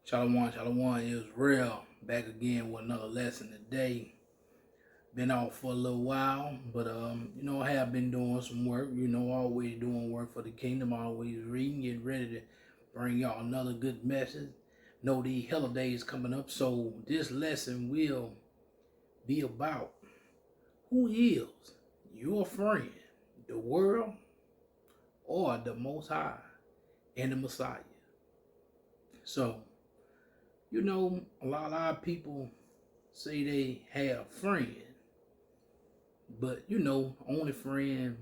Shalom, Shalom, Israel. Back again with another lesson today. Been out for a little while, but I have been doing some work. Always doing work for the kingdom. Always reading, getting ready to bring y'all another good message. Know the holidays coming up, so this lesson will be about who is your friend, the world or the Most High and the Messiah. So, a lot of our people say they have friends, but only friend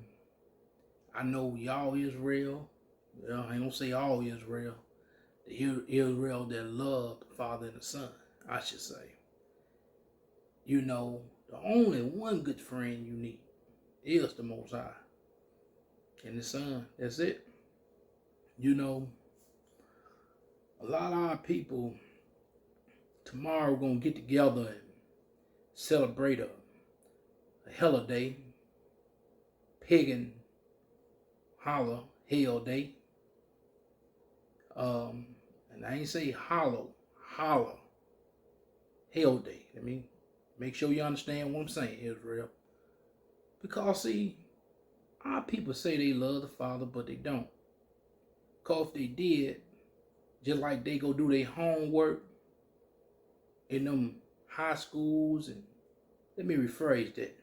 I know y'all Israel. Well, I ain't gonna say all Israel. The Israel that love the Father and the Son, I should say. The only one good friend you need is the Most High and the Son. That's it. A lot of our people tomorrow gonna get together and celebrate a holiday, pagan hell day. And I ain't say hell day. I mean, make sure you understand what I'm saying, Israel. Because see, our people say they love the Father, but they don't. Because if they did, just like they go do their homework in them high schools, and let me rephrase that,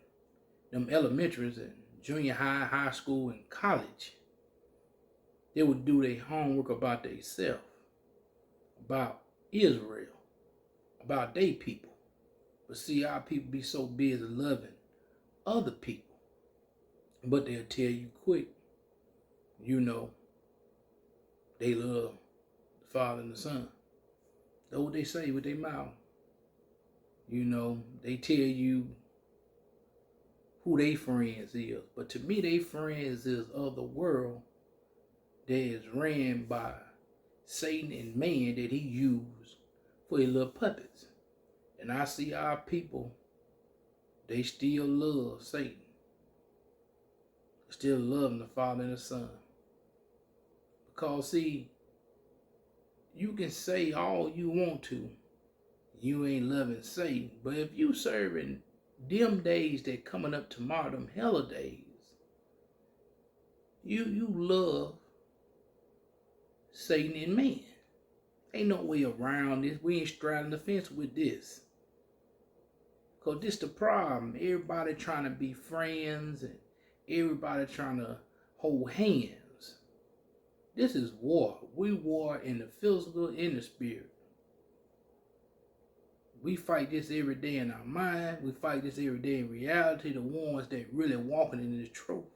them elementaries and junior high, high school, and college, they would do their homework about themselves, about Israel, about their people. But see, our people be so busy loving other people, but they'll tell you quick, they love the Father and the Son. That's what they say with their mouth. They tell you who they friends is. But to me, they friends is of the world that is ran by Satan and man that he used for his little puppets. And I see our people, they still love Satan. Still loving the Father and the Son. Because see, you can say all you want to, you ain't loving Satan. But if you serving them days that coming up tomorrow, them holidays, you love Satan and man. Ain't no way around this. We ain't straddling the fence with this. Because this the problem. Everybody trying to be friends and everybody trying to hold hands. This is war. We war in the physical and the spirit. We fight this every day in our mind. We fight this every day in reality. The ones that really walking in the truth.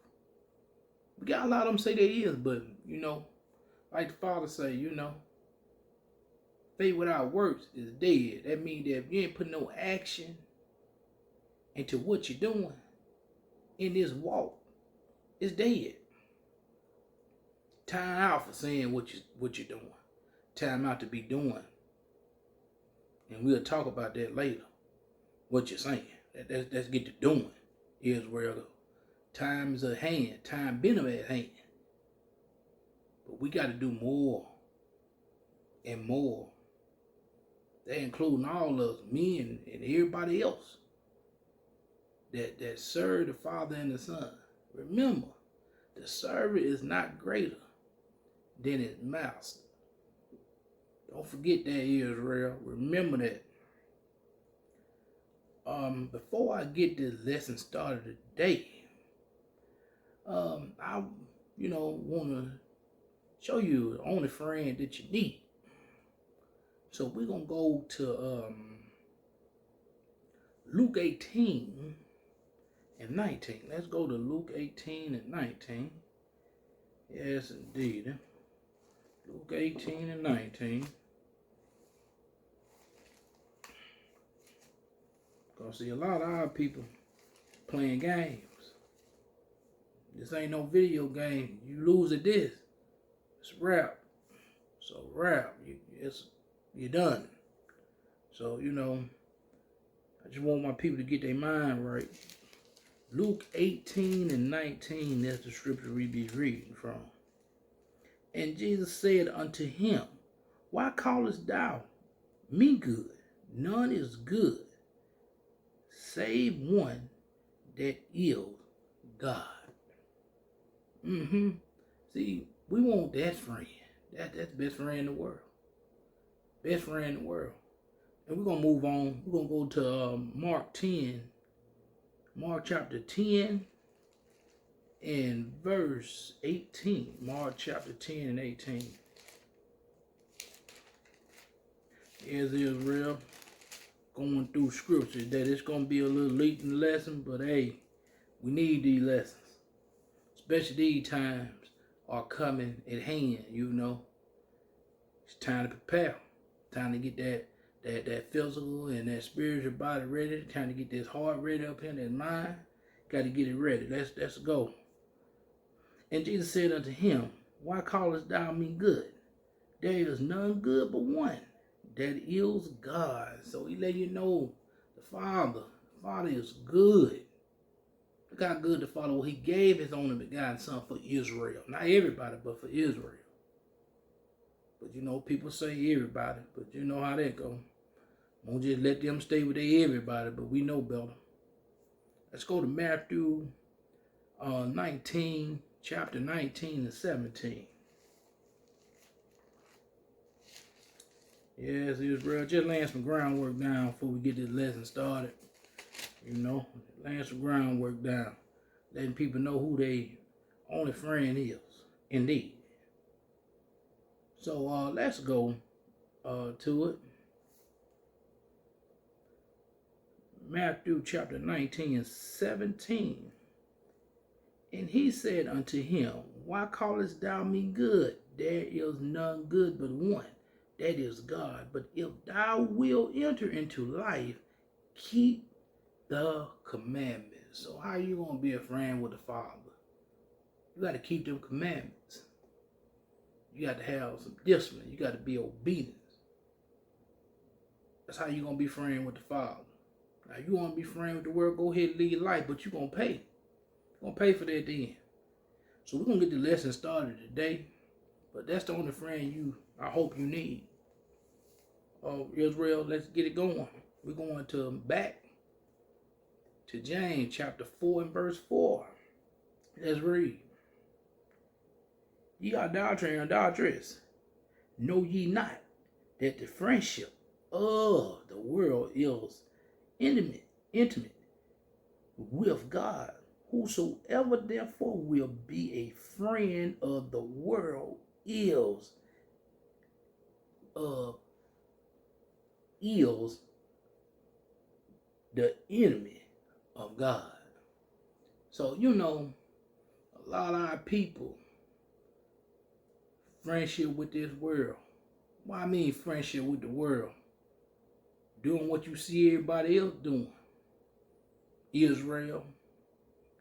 We got a lot of them say they is, but like the Father say, faith without works is dead. That means that if you ain't put no action into what you're doing in this walk, it's dead. Time out for saying what you're doing. Time out to be doing. And we'll talk about that later. What you're saying. Let's get to doing. Israel. Time is at hand. Time been at hand. But we got to do more and more. That including all of us, me and everybody else that serve the Father and the Son. Remember, the servant is not greater than his master. Don't forget that, Israel. Remember that. Before I get this lesson started today, I want to show you the only friend that you need. So we're gonna go to Luke 18 and 19. Let's go to Luke 18 and 19. Yes, indeed. Luke 18 and 19. Because see, a lot of our people playing games. This ain't no video game. You lose at this, it's rap. So rap, you're done. So, I just want my people to get their mind right. Luke 18 and 19, that's the scripture we be reading from. And Jesus said unto him, Why callest thou me good. None is good, save one that is God. See, we want that friend. That's the best friend in the world. Best friend in the world. And we're going to move on. We're going to go to Mark 10. Mark chapter 10 and verse 18. Mark chapter 10 and 18. Here's Israel going through scripture. That it's going to be a little late in the lesson, but hey, we need these lessons. Especially these times are coming at hand, you know. It's time to prepare. Time to get that physical and that spiritual body ready. Time to get this heart ready up here, that mind. Got to get it ready. Let's go. And Jesus said unto him, why callest thou me good? There is none good but one, that is God. So he let you know the Father is good. Look how good the Father was. He gave his only begotten Son for Israel. Not everybody, but for Israel. But you know, people say everybody, but you know how that go. Won't just let them stay with their everybody, but we know better. Let's go to Matthew 19, chapter 19 and 17. Yes, Israel, just laying some groundwork down before we get this lesson started. You know, laying some groundwork down. Letting people know who their only friend is, indeed. So let's go to it. Matthew chapter 19 and 17. And he said unto him, why callest thou me good? There is none good but one, that is God. But if thou wilt enter into life, keep the commandments. So how you going to be a friend with the Father? You got to keep them commandments. You got to have some discipline. You got to be obedient. That's how you going to be friend with the Father. Now, you want to be friend with the world, go ahead and live your life, but you're going to pay. You're going to pay for that at the end. So we're going to get the lesson started today. But that's the only friend I hope you need. Israel, let's get it going. We're going to back to James chapter 4 and verse 4. Let's read. Ye are adulterers and adulteresses. Know ye not that the friendship of the world is intimate with God? Whosoever therefore will be a friend of the world is the enemy of God. So, you know, a lot of our people, friendship with this world. Well, I mean friendship with the world. Doing what you see everybody else doing. Israel.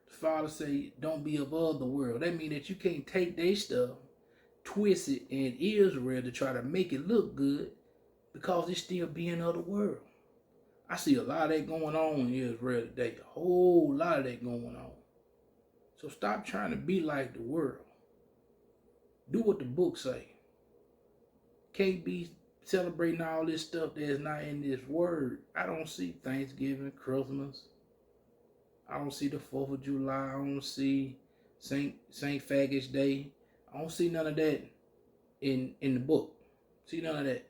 The Father say, don't be of the world. That means that you can't take their stuff, twist it in Israel to try to make it look good because it's still being of the world. I see a lot of that going on in Israel today. A whole lot of that going on. So stop trying to be like the world. Do what the book say. Can't be celebrating all this stuff that's not in this word. I don't see Thanksgiving, Christmas. I don't see the 4th of July. I don't see Saint Faggots Day. I don't see none of that in the book. See none of that.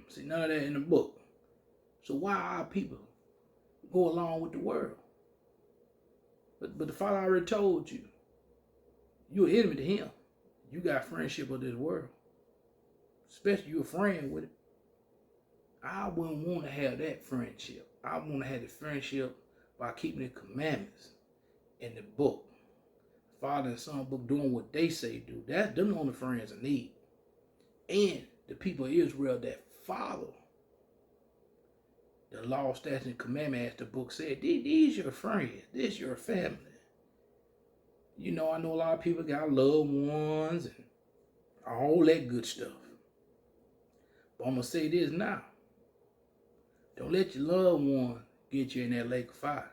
See none of that in the book. So why our people go along with the world? But the Father already told you, you're an enemy to him. You got friendship with this world. Especially you're a friend with it. I wouldn't want to have that friendship. I want to have the friendship by keeping the commandments in the book. Father and Son book doing what they say do. That's them the only friends I need. And the people of Israel that follow the law, statutes, and commandments, as the book said, these your friends. This your family. You know, I know a lot of people got loved ones and all that good stuff. But I'm going to say this now. Don't let your loved one get you in that lake of fire.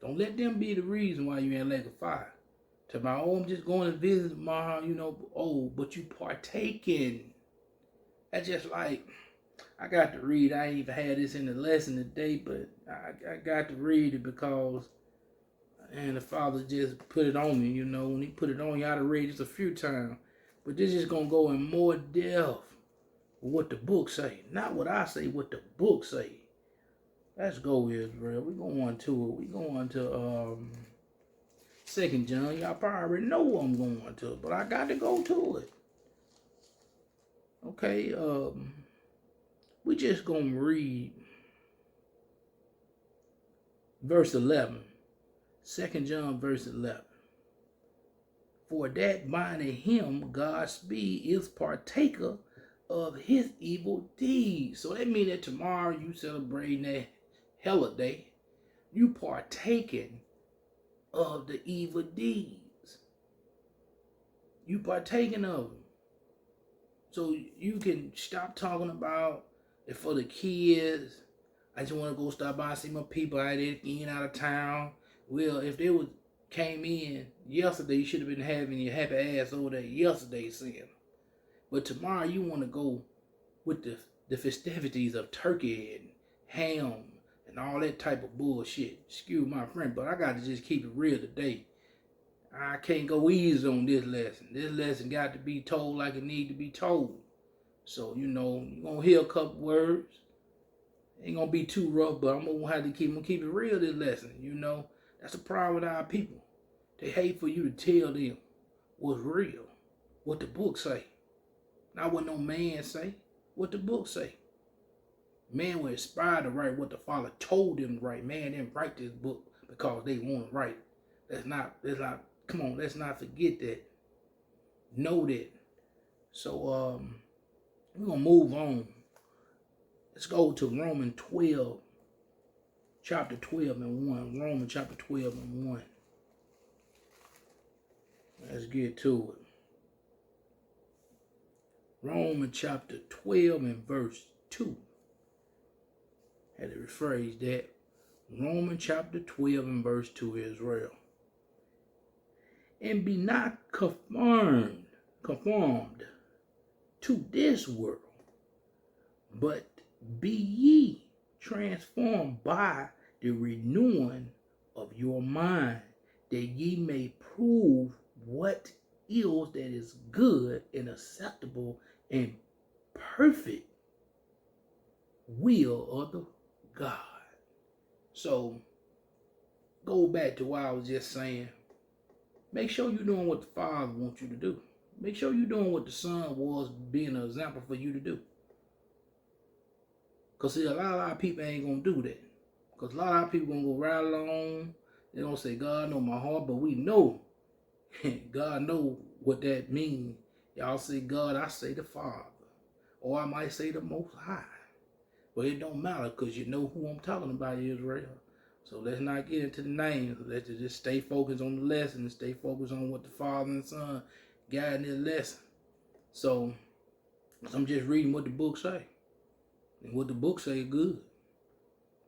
Don't let them be the reason why you're in that lake of fire. To my I'm just going to visit my, but you partaking. That's just like, I got to read. I ain't even had this in the lesson today, but I got to read it because, and the Father just put it on me. You know, when He put it on you, I have read this a few times. But this is gonna go in more depth with what the book say, not what I say. What the book say. Let's go, Israel. We going to it. We going to 2 John. Y'all probably already know what I'm going to, but I got to go to it. Okay, we just gonna read verse 11. 2 John verse 11. For that binding him, God's speed is partaker of his evil deeds. So that means that tomorrow you celebrating that holiday, you partaking of the evil deeds. You partaking of them. So you can stop talking about it for the kids. I just want to go stop by and see my people out there in out of town. Well, if they came in yesterday, you should have been having your happy ass over there yesterday seeing them. But tomorrow you want to go with the festivities of turkey and ham and all that type of bullshit. Excuse my friend, but I got to just keep it real today. I can't go easy on this lesson. This lesson got to be told like it need to be told. So, you know, you're going to hear a couple words. Ain't going to be too rough, but I'm going to have to keep it real this lesson. You know, that's the problem with our people. They hate for you to tell them what's real, what the book say. Not what no man say, what the book say. Man was inspired to write what the Father told them to write. Man didn't write this book because they want to write. Come on, let's not forget that. Know that. So, we're going to move on. Let's go to Romans 12, chapter 12 and 1. Romans chapter 12 and 1. Let's get to it. Romans chapter 12 and verse 2. Had to rephrase that. Romans chapter 12 and verse 2, Israel. And be not conformed to this world, but be ye transformed by the renewing of your mind, that ye may prove what that is good and acceptable and perfect will of the God. So, go back to what I was just saying. Make sure you're doing what the Father wants you to do. Make sure you're doing what the Son was being an example for you to do. Because see, a lot of people ain't going to do that. Because a lot of people going to go right along. They don't say, God know my heart, but we know. God know what that means. Y'all say God, I say the Father. Or I might say the Most High. But it don't matter because you know who I'm talking about, Israel. So let's not get into the names. Let's just stay focused on the lesson and stay focused on what the Father and Son got in this lesson. So I'm just reading what the book say. And what the book say is good.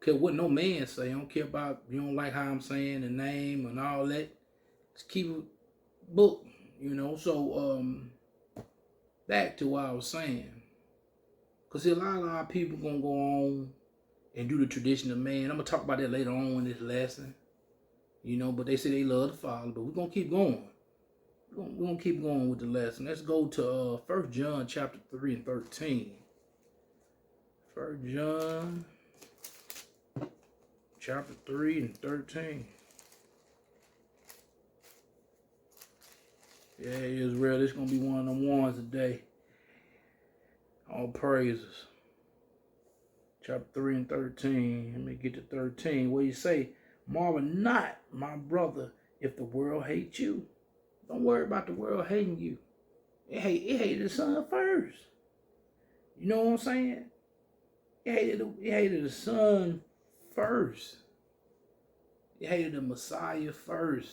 Care what no man say. I don't care about, you don't like how I'm saying the name and all that. Just keep it book, you know. So back to what I was saying. Because a lot of people going to go on and do the tradition of man. I'm going to talk about that later on in this lesson. You know, but they say they love the Father. But we're going to keep going. We're going to keep going with the lesson. Let's go to 1 John chapter 3 and 13. 1 John chapter 3 and 13. Yeah, Israel, this is going to be one of them ones today. All praises. Chapter 3 and 13. Let me get to 13. Where you say, marvel not, my brother, if the world hates you. Don't worry about the world hating you. It hated the Son first. You know what I'm saying? It hated the Son first. It hated the Messiah first.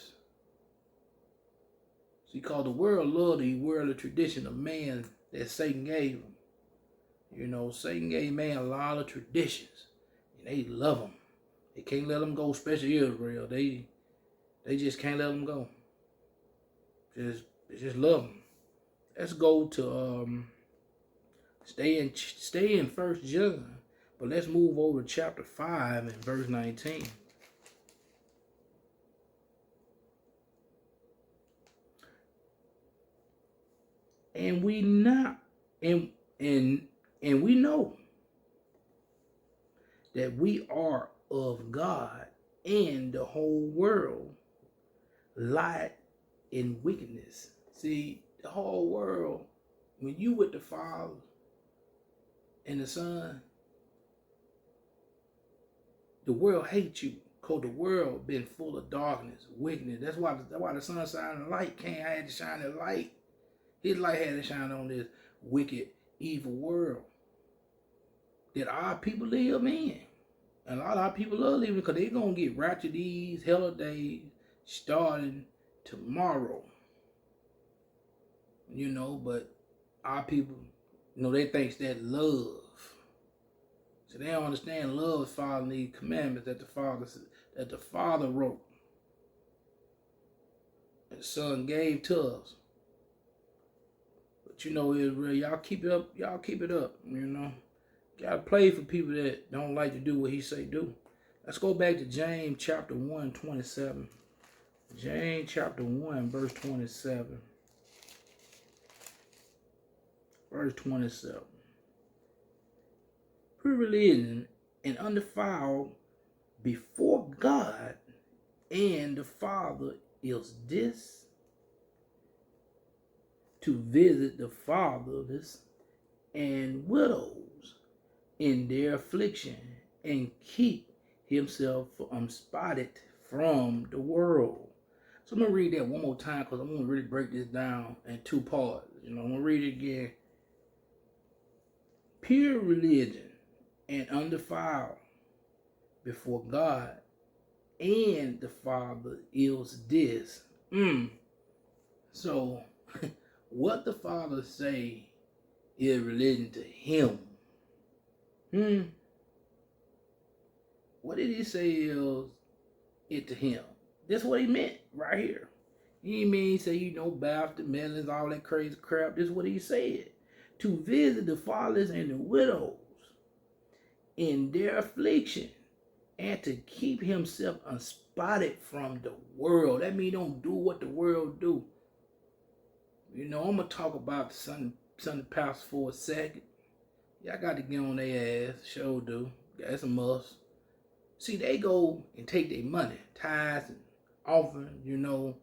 See, because the world loved the worldly tradition of man that Satan gave him. You know, Satan gave man a lot of traditions, and they love them. They can't let them go, especially Israel. They just can't let them go. They just love them. Let's go to Stay in First John. But let's move over to chapter 5 and verse 19. And we not and and we know that we are of God, and the whole world lied in wickedness. See, the whole world, when you with the Father and the Son, the world hates you, because the world been full of darkness, wickedness. That's why the sun shining the light. Cain had to shine the light. His light had to shine on this wicked, evil world that our people live in. And a lot of our people are living because they're going to get ratchet these hella days starting tomorrow. You know, but our people, you know, they think that love. So they don't understand love is following these commandments that the Father wrote. And the Son gave to us. But you know, Israel, y'all keep it up, you know. Gotta play for people that don't like to do what he say do. Let's go back to James chapter 1, 27. James chapter 1, verse 27. Verse 27. Pure religion and undefiled before God and the Father is this: to visit the fatherless and widows in their affliction, and keep himself unspotted from the world. So I'm going to read that one more time because I'm going to really break this down in two parts. You know, I'm going to read it again. Pure religion and undefiled before God and the Father is this. So, what the Father say is religion to him? What did he say is it to him? That's what he meant right here. He didn't mean say, you know, Baptist, Methodist, all that crazy crap. This is what he said. To visit the fatherless and the widows in their affliction, and to keep himself unspotted from the world. That means don't do what the world do. You know, I'm going to talk about the Sunday pastors for a second. Y'all got to get on their ass. Sure do. That's a must. See, they go and take their money, tithes and offering, you know.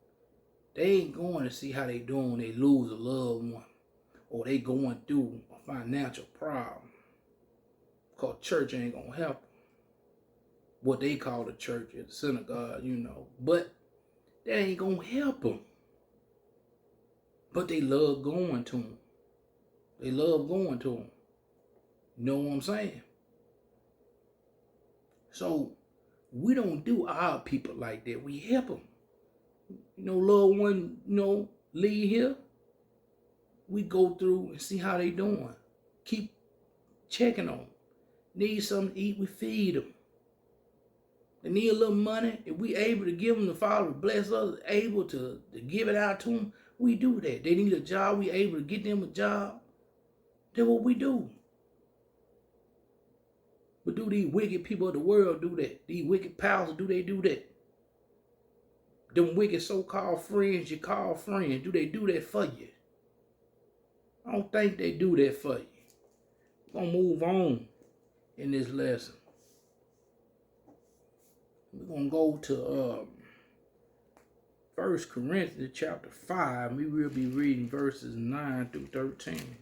They ain't going to see how they doing when they lose a loved one, or they going through a financial problem. Because church ain't going to help them. What they call the church is the synagogue, you know. But that ain't going to help them. But they love going to them. They love going to them. You know what I'm saying? So, we don't do our people like that. We help them. You know, loved one, you know, leave here. We go through and see how they doing. Keep checking on them. Need something to eat, we feed them. They need a little money. If we able to give them, the Father bless us, able to give it out to them, we do that. They need a job, we able to get them a job. That's what we do. But do these wicked people of the world do that? These wicked powers, do they do that? Them wicked so-called friends you call friends, do they do that for you? I don't think they do that for you. We're going to move on in this lesson. We're going to go to 1 Corinthians chapter 5. We will be reading verses 9 through 13.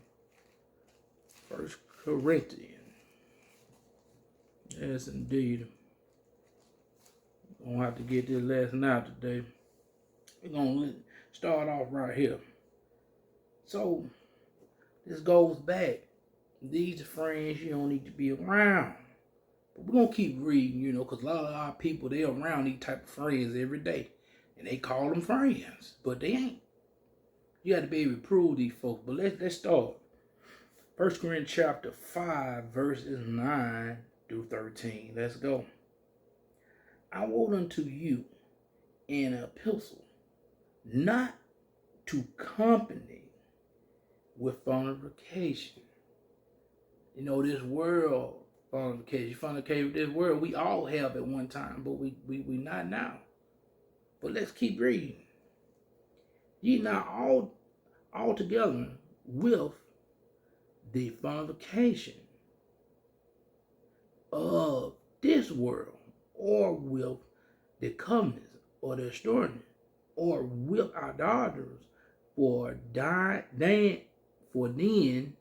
1 Corinthians. Yes, indeed. We're going to have to get this lesson out today. We're going to start off right here. So, this goes back. These are friends you don't need to be around. But we're going to keep reading, you know, because a lot of our people, they're around these type of friends every day. And they call them friends. But they ain't. You got to be able to prove these folks. But let's start. 1 Corinthians chapter 5, verses 9 through 13. Let's go. I wrote unto you an epistle, not to company with fornication, You know, this world fornication. You fornicate with this world. We all have at one time, but we not now. But let's keep reading. Ye not all together with the fornication of this world, or with the covenants, or the extraordinary, or with idolaters, for then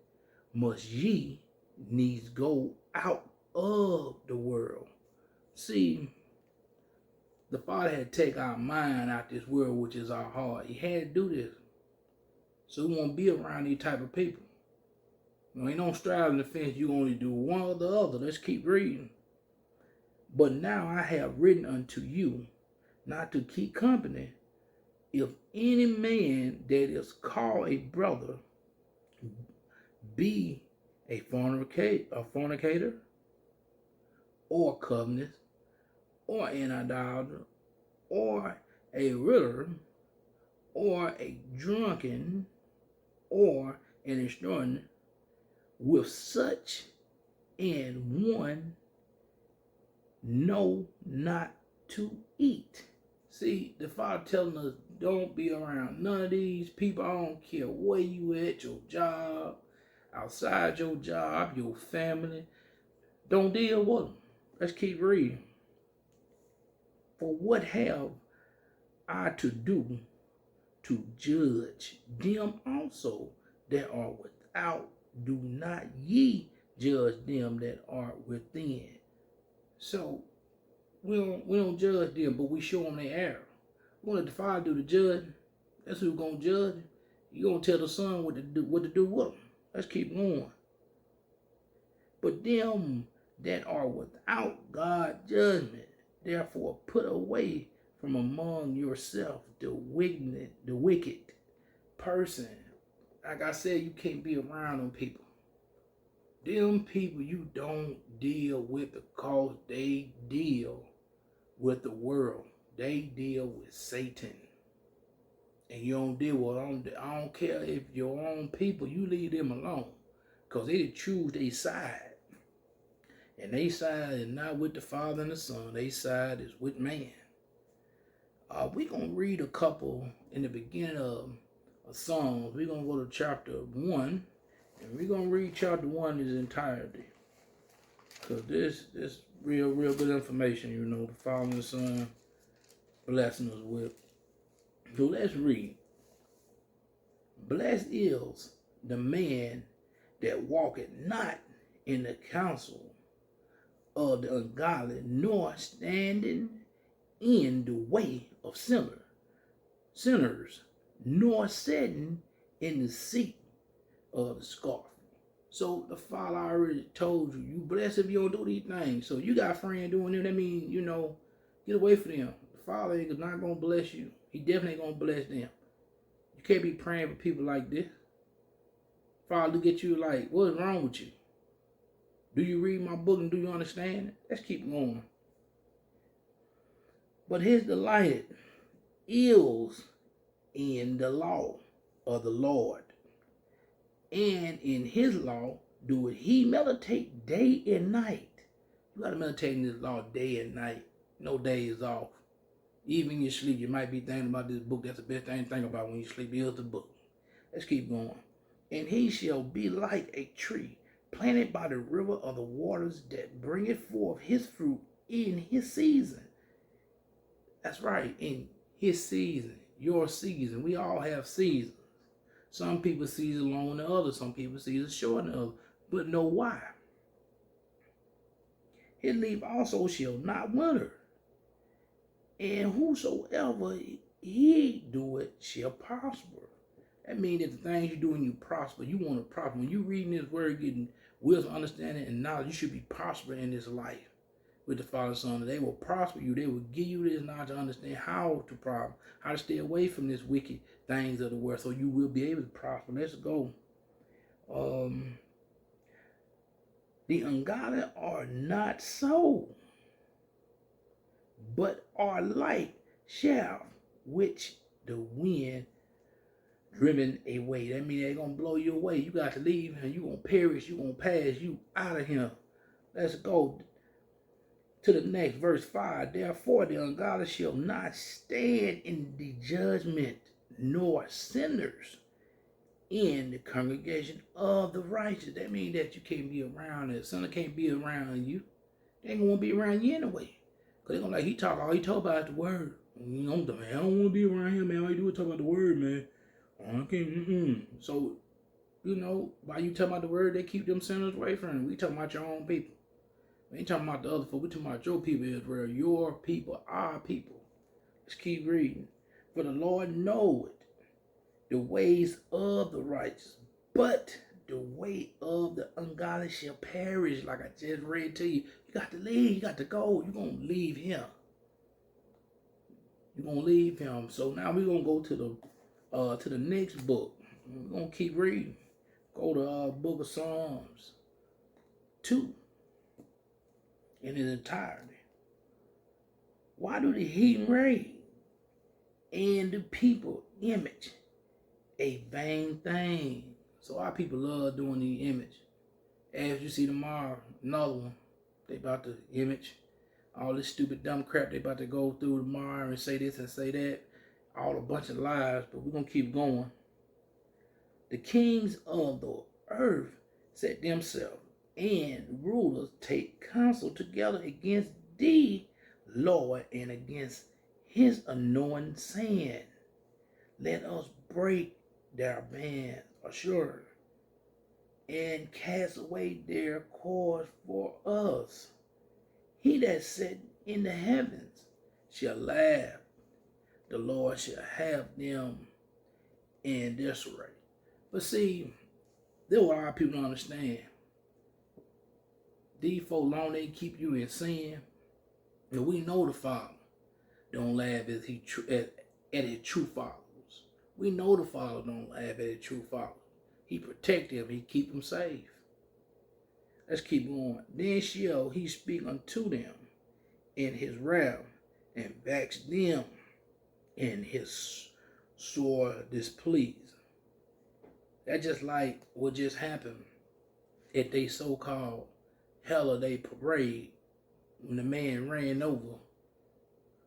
must ye needs go out of the world. See, the Father had to take our mind out this world, which is our heart. He had to do this, so we won't be around these type of people. You know, ain't no straddling the fence. You only do one or the other. Let's keep reading. But now I have written unto you not to keep company if any man that is called a brother be a fornicator, or covetous, or an idolater, or a riddler, or a drunken, or an extortioner, with such and one know not to eat. See, the Father telling us don't be around none of these people. I don't care where you at, your job, outside your job, your family. Don't deal with them. Let's keep reading. For what have I to do to judge them also that are without? Do not ye judge them that are within. So we don't judge them, but we show them their error. We want the Father do the judging. That's who's gonna judge. You gonna tell the Son what to do with them. Let's keep going. But them that are without God judgment, therefore put away from among yourself the wicked person. Like I said, you can't be around them people. Them people you don't deal with because they deal with the world. They deal with Satan. And you don't deal with them. I don't care if your own people, you leave them alone. Because they choose their side. And they side is not with the Father and the Son. They side is with man. We're going to read a couple in the beginning of Psalms. We're going to go to chapter 1. And we're going to read chapter 1 in its entirety. Because this real good information, you know, the Father and the Son blessing us with. So let's read. Blessed is the man that walketh not in the counsel of the ungodly, nor standing in the way of sinners, nor sitting in the seat of the scoffers. So the Father already told you, you blessed if you don't do these things. So you got friends doing them, that means, you know, get away from them. The Father is not going to bless you. He definitely going to bless them. You can't be praying for people like this. Father look at you like, what's wrong with you? Do you read my book and do you understand it? Let's keep going. But his delight is in the law of the Lord. And in his law doeth he meditate day and night. You got to meditate in this law day and night. No days off. Even in your sleep, you might be thinking about this book. That's the best thing to think about when you sleep. Here's the book. Let's keep going. And he shall be like a tree planted by the river of the waters, that bringeth forth his fruit in his season. That's right, in his season, your season. We all have seasons. Some people season longer than others. Some people season shorter than others. But know why. His leaf also shall not wither. And whosoever he doeth shall prosper. That means that the things you do when you prosper, you want to prosper. When you reading this word, getting wisdom, understanding, and knowledge, you should be prospering in this life with the Father and Son. They will prosper you. They will give you this knowledge to understand how to prosper, how to stay away from this wicked things of the world, so you will be able to prosper. Let's go. The ungodly are not so, but are like chaff which the wind driven away. That means they're going to blow you away. You got to leave and you're going to perish. You're going to pass. You out of here. Let's go to the next verse 5. Therefore the ungodly shall not stand in the judgment, nor sinners in the congregation of the righteous. That means that you can't be around it. Sinner can't be around you. They ain't gonna be around you anyway. Cause they gonna like all he talk about the word. You know, man, I don't wanna be around him, man. All he do is talk about the word, man. I can't. So, you know, while you talking about the word, they keep them sinners away from him. We talking about your own people. We ain't talking about the other folk. We talking about your people, Israel. Your people, our people. Let's keep reading. For the Lord knoweth the ways of the righteous, but the way of the ungodly shall perish. Like I just read to you. You got to leave. You got to go. You're going to leave him. You're going to leave him. So now we're going to go to the next book. We're going to keep reading. Go to book of Psalms 2 in its entirety. Why do the heathen rage and the people image a vain thing? So our people love doing the image. As you see tomorrow, another one. They about to image all this stupid dumb crap they about to go through tomorrow and say this and say that. All a bunch of lies, but we're going to keep going. The kings of the earth set themselves, and rulers take counsel together against thee, Lord, and against his anointed, saying, let us break their bands assured, and cast away their cords for us. He that sat in the heavens shall laugh. The Lord shall have them in disarray. But see, there what our people don't understand. These folk long they keep you in sin. And we know the Father don't laugh at his true followers. We know the Father don't laugh at his true followers. He protect them. He keep them safe. Let's keep going. Then shall he speak unto them in his wrath, and vex them in his sore displeasure. That's just like what just happened at they so-called holiday parade when the man ran over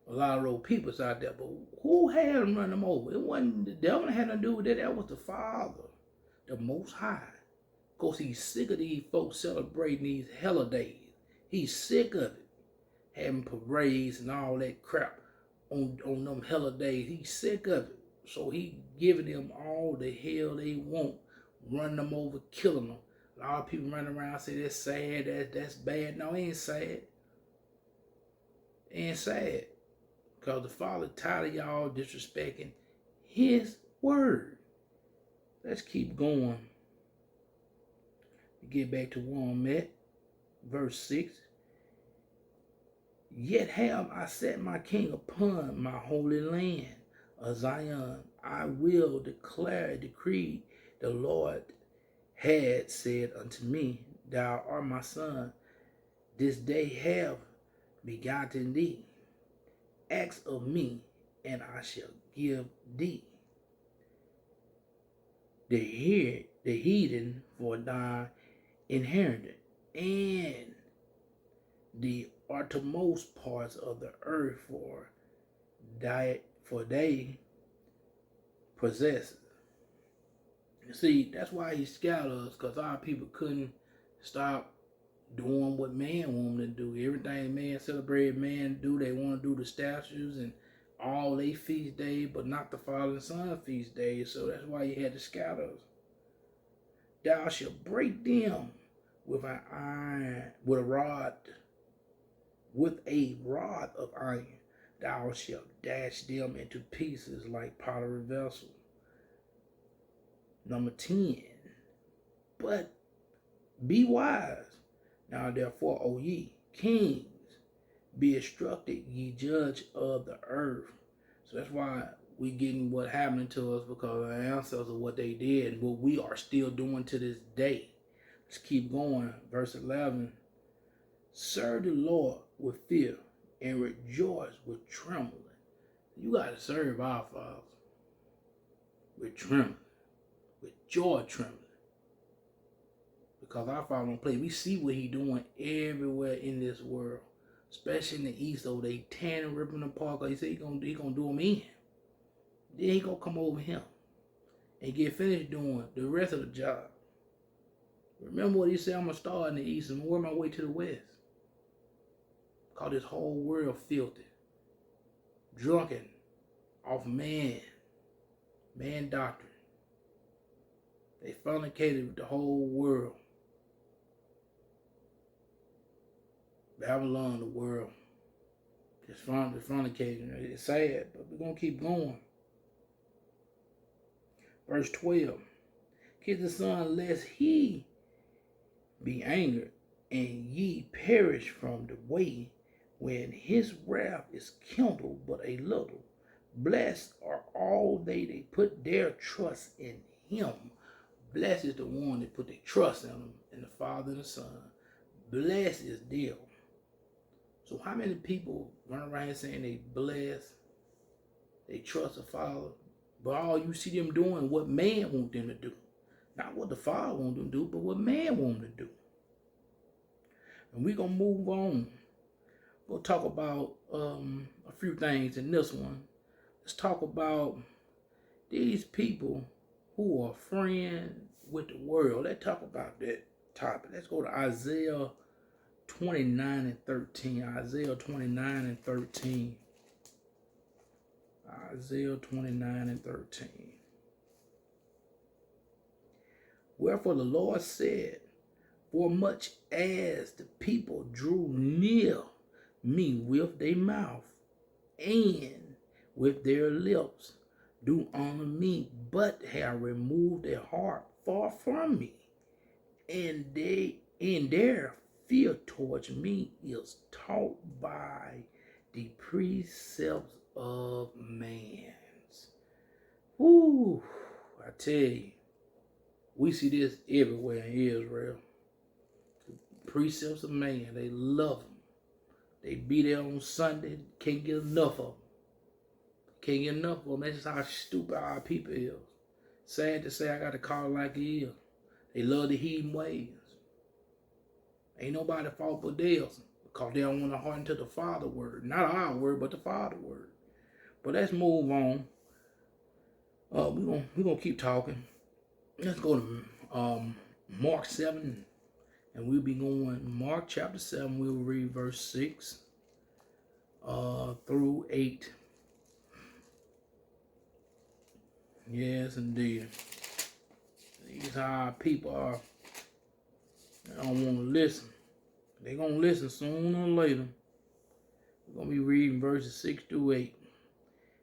a lot of those peoples out there. But who had him run them over? It wasn't the devil that had nothing to do with that. That was the Father, the Most High. Because he's sick of these folks celebrating these holidays. He's sick of it. Having parades and all that crap on them holidays. He's sick of it. So he giving them all the hell they want. Running them over, killing them. A lot of people running around say that's sad, that's bad. No, it ain't sad. It ain't sad. Because the Father tired of y'all disrespecting his word. Let's keep going. Get back to where I'm at. Verse 6. Yet have I set my king upon my holy land of Zion. I will declare a decree. The Lord had said unto me, thou art my son. This day have begotten thee. Ask of me, and I shall give thee the heathen for thy inheritance, and the uttermost parts of the earth for they possess it. You see, that's why he scattered us, because our people couldn't stop doing what man want them to do. Everything man celebrated man do, they want to do the statues and all they feast days, but not the Father and Son feast days. So that's why he had to scatter us. Thou shalt break them with an iron, with a rod of iron. Thou shalt dash them into pieces like pottery vessels. Number 10. But be wise. Now therefore, O ye kings, be instructed, ye judge of the earth. So that's why we getting what happening to us, because our ancestors of what they did and what we are still doing to this day. Let's keep going. Verse 11. Serve the Lord with fear and rejoice with trembling. You got to serve our Father. with trembling, with joy trembling. Because our Father don't play. We see what He doing everywhere in this world, especially in the East. Over they tearing and ripping apart. Cause He said He gonna do them in. Then He gonna come over Him and get finished doing the rest of the job. Remember what He said? I'm gonna start in the East and work my way to the West. Cause this whole world filthy, drunken, off man doctrine. They fornicated with the whole world. Babylon, the world, just fornicating. It's sad, but we're going to keep going. Verse 12. Kiss the Son, lest He be angered, and ye perish from the way when His wrath is kindled but a little. Blessed are all they that put their trust in Him. Blessed is the one that put their trust in Him, in the Father and the Son. Blessed is them. So how many people run around here saying they blessed, they trust the Father, but all you see them doing what man want them to do. Not what the Father want them to do, but what man want them to do. And we're going to move on. We'll talk about a few things in this one. Let's talk about these people who are friends with the world. Let's talk about that topic. Let's go to Isaiah 29 and 13. Isaiah 29 and 13. Isaiah 29 and 13. Wherefore the Lord said, for much as the people drew near me with their mouth and with their lips, do honor me, but have removed their heart far from me, and their fear towards me is taught by the precepts of man's. Whoo, I tell you, we see this everywhere in Israel. The precepts of man, they love them. They be there on Sunday, can't get enough of them. Can't get enough of them. That's just how stupid our people is. Sad to say, I got to call it like it is. They love the heathen ways. Ain't nobody fault but theirs, because they don't want to harden to the Father word. Not our word, but the Father word. But let's move on. We're gonna keep talking. Let's go to Mark 7, and we'll be going Mark chapter 7. We'll read verse 6 through 8. Yes, indeed. These are how people are. They don't want to listen. They're going to listen sooner or later. We're going to be reading verses 6 through 8.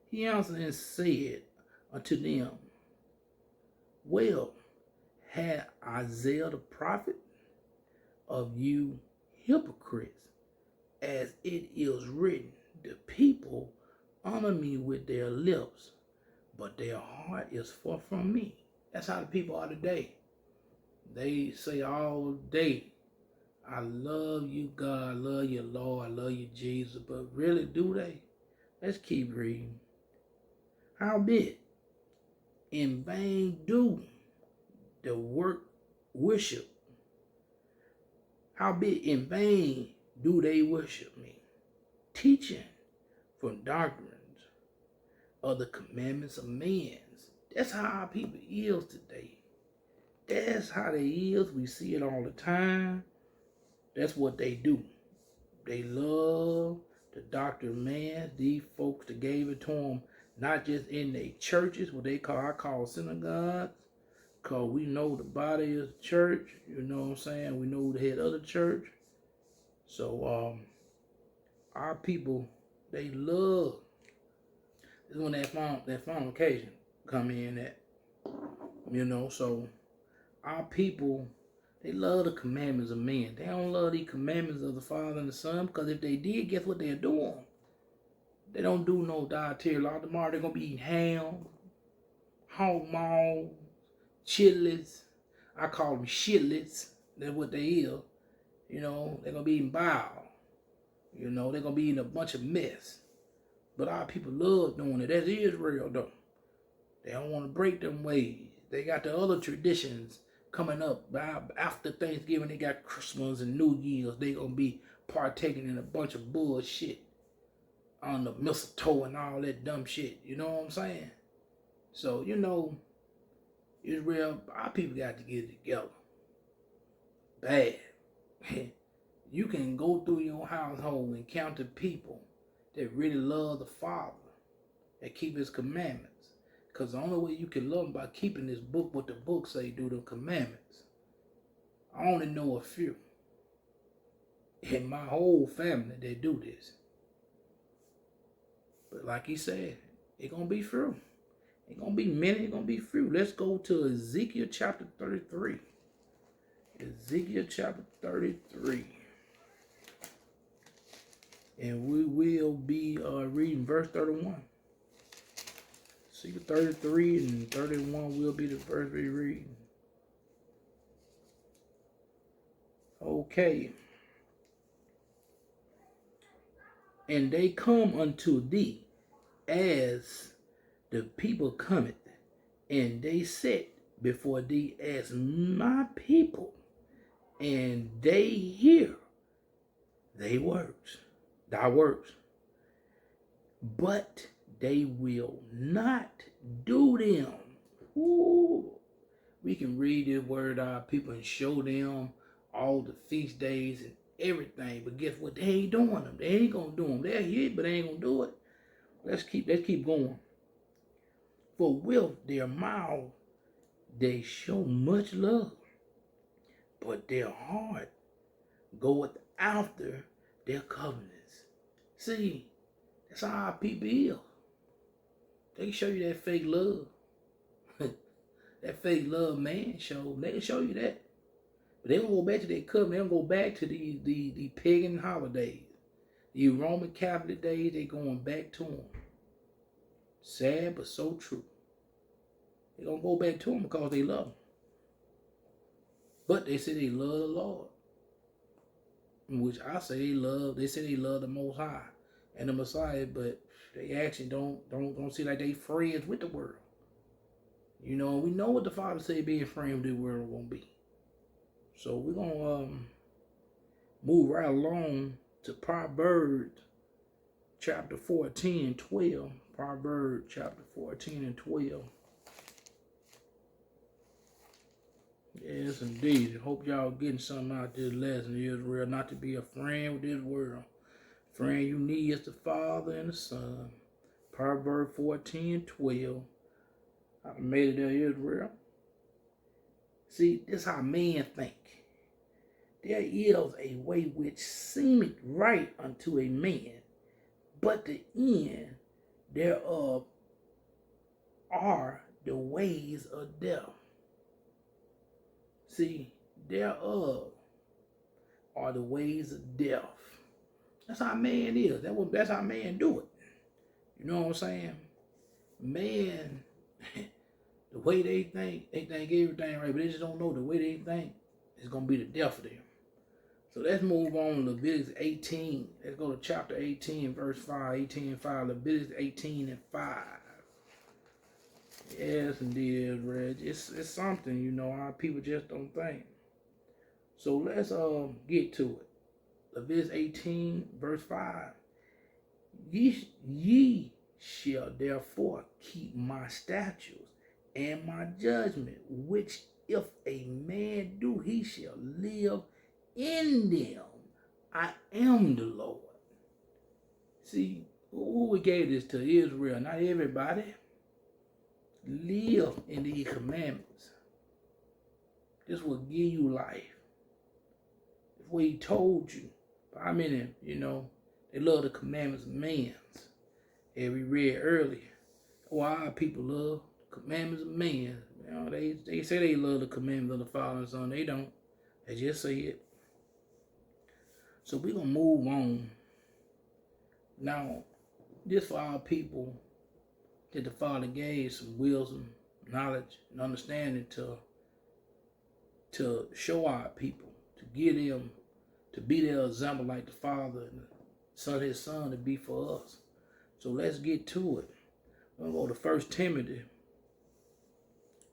He answered and said unto them, well, had Isaiah the prophet of you hypocrites, as it is written, the people honor me with their lips, but their heart is far from me. That's how the people are today. They say all day, I love you, God, I love you, Lord, I love you, Jesus. But really, do they? Let's keep reading. Howbeit, in vain do the worship. Howbeit, in vain do they worship me, teaching from doctrines of the commandments of men. That's how our people is today. That's how they is. We see it all the time. That's what they do. They love the doctrine of man. These folks that gave it to them, not just in their churches, what I call synagogues, because we know the body is the church. You know what I'm saying? We know the head of the church. So our people, they love. This is when that fornication come in at, so our people, they love the commandments of men. They don't love the commandments of the Father and the Son, because if they did, guess what they're doing? They don't do no dietary law. Tomorrow they're going to be eating ham, hog maw, chitlins. I call them shitlets. That's what they is. They're going to be eating bile. They're going to be eating a bunch of mess. But our people love doing it. That's Israel, though. They don't want to break them ways. They got the other traditions coming up. After Thanksgiving, they got Christmas and New Year's. They gonna be partaking in a bunch of bullshit on the mistletoe and all that dumb shit. You know what I'm saying? So, Israel, our people got to get it together. Bad. You can go through your household and count the people that really love the Father and keep His commandments. Because the only way you can love Him by keeping this book, what the book say, do the commandments. I only know a few in my whole family that do this. But like he said, it's going to be few. It's going to be many, it's going to be few. Let's go to Ezekiel chapter 33. Ezekiel chapter 33. And we will be reading verse 31. Ezekiel 33 and 31 will be the verse we read. Okay. And they come unto thee as the people cometh, and they sit before thee as my people, and they hear thy works, but they will not do them. Ooh. We can read this word to our people and show them all the feast days and everything, but guess what? They ain't doing them. They ain't gonna do them. They're here, but they ain't gonna do it. Let's keep going. For with their mouth they show much love, but their heart goeth after their covenants. See, that's how our people is. They can show you that fake love. That fake love man show. They can show you that. But they don't go back to their covenant. They don't go back to the pagan holidays. The Roman Catholic days, they going back to them. Sad, but so true. They gonna go back to them because they love them. But they say they love the Lord. Which I say they say they love the Most High and the Messiah, but they actually don't see like they friends with the world. We know what the Father said being friends with the world won't be. So we're gonna move right along to Proverbs chapter 14 and 12. Proverbs chapter 14 and 12. Yes, indeed. Hope y'all getting something out of this lesson. Israel, not to be a friend with this world. Friend you need is the Father and the Son. Proverbs 14, 12. I made it there, Israel. See, this is how men think. There is a way which seemeth right unto a man, but the end thereof are the ways of death. See, thereof are the ways of death. That's how man is. That's how man do it. You know what I'm saying? Man, the way they think everything right, but they just don't know the way they think is going to be the death of them. So let's move on to Leviticus 18. Let's go to chapter 18, verse 5. 18 and 5. Leviticus 18 and 5. Yes, indeed, Reg. It's something, our people just don't think. So let's get to it. Leviticus 18, verse 5. Ye shall therefore keep my statutes and my judgment, which if a man do, he shall live in them. I am the Lord. See, who gave this to Israel? Not everybody. Live in these commandments. This will give you life. That's what he told you. But I mean, they love the commandments of man's. As we read earlier. Why our people love the commandments of man. They say they love the commandments of the Father and Son. They don't. They just say it. So we're going to move on. Now, this for our people that the Father gave some wisdom, knowledge, and understanding to show our people, to give them, to be their example like the Father and His Son to be for us. So let's get to it. We're going to go to 1 Timothy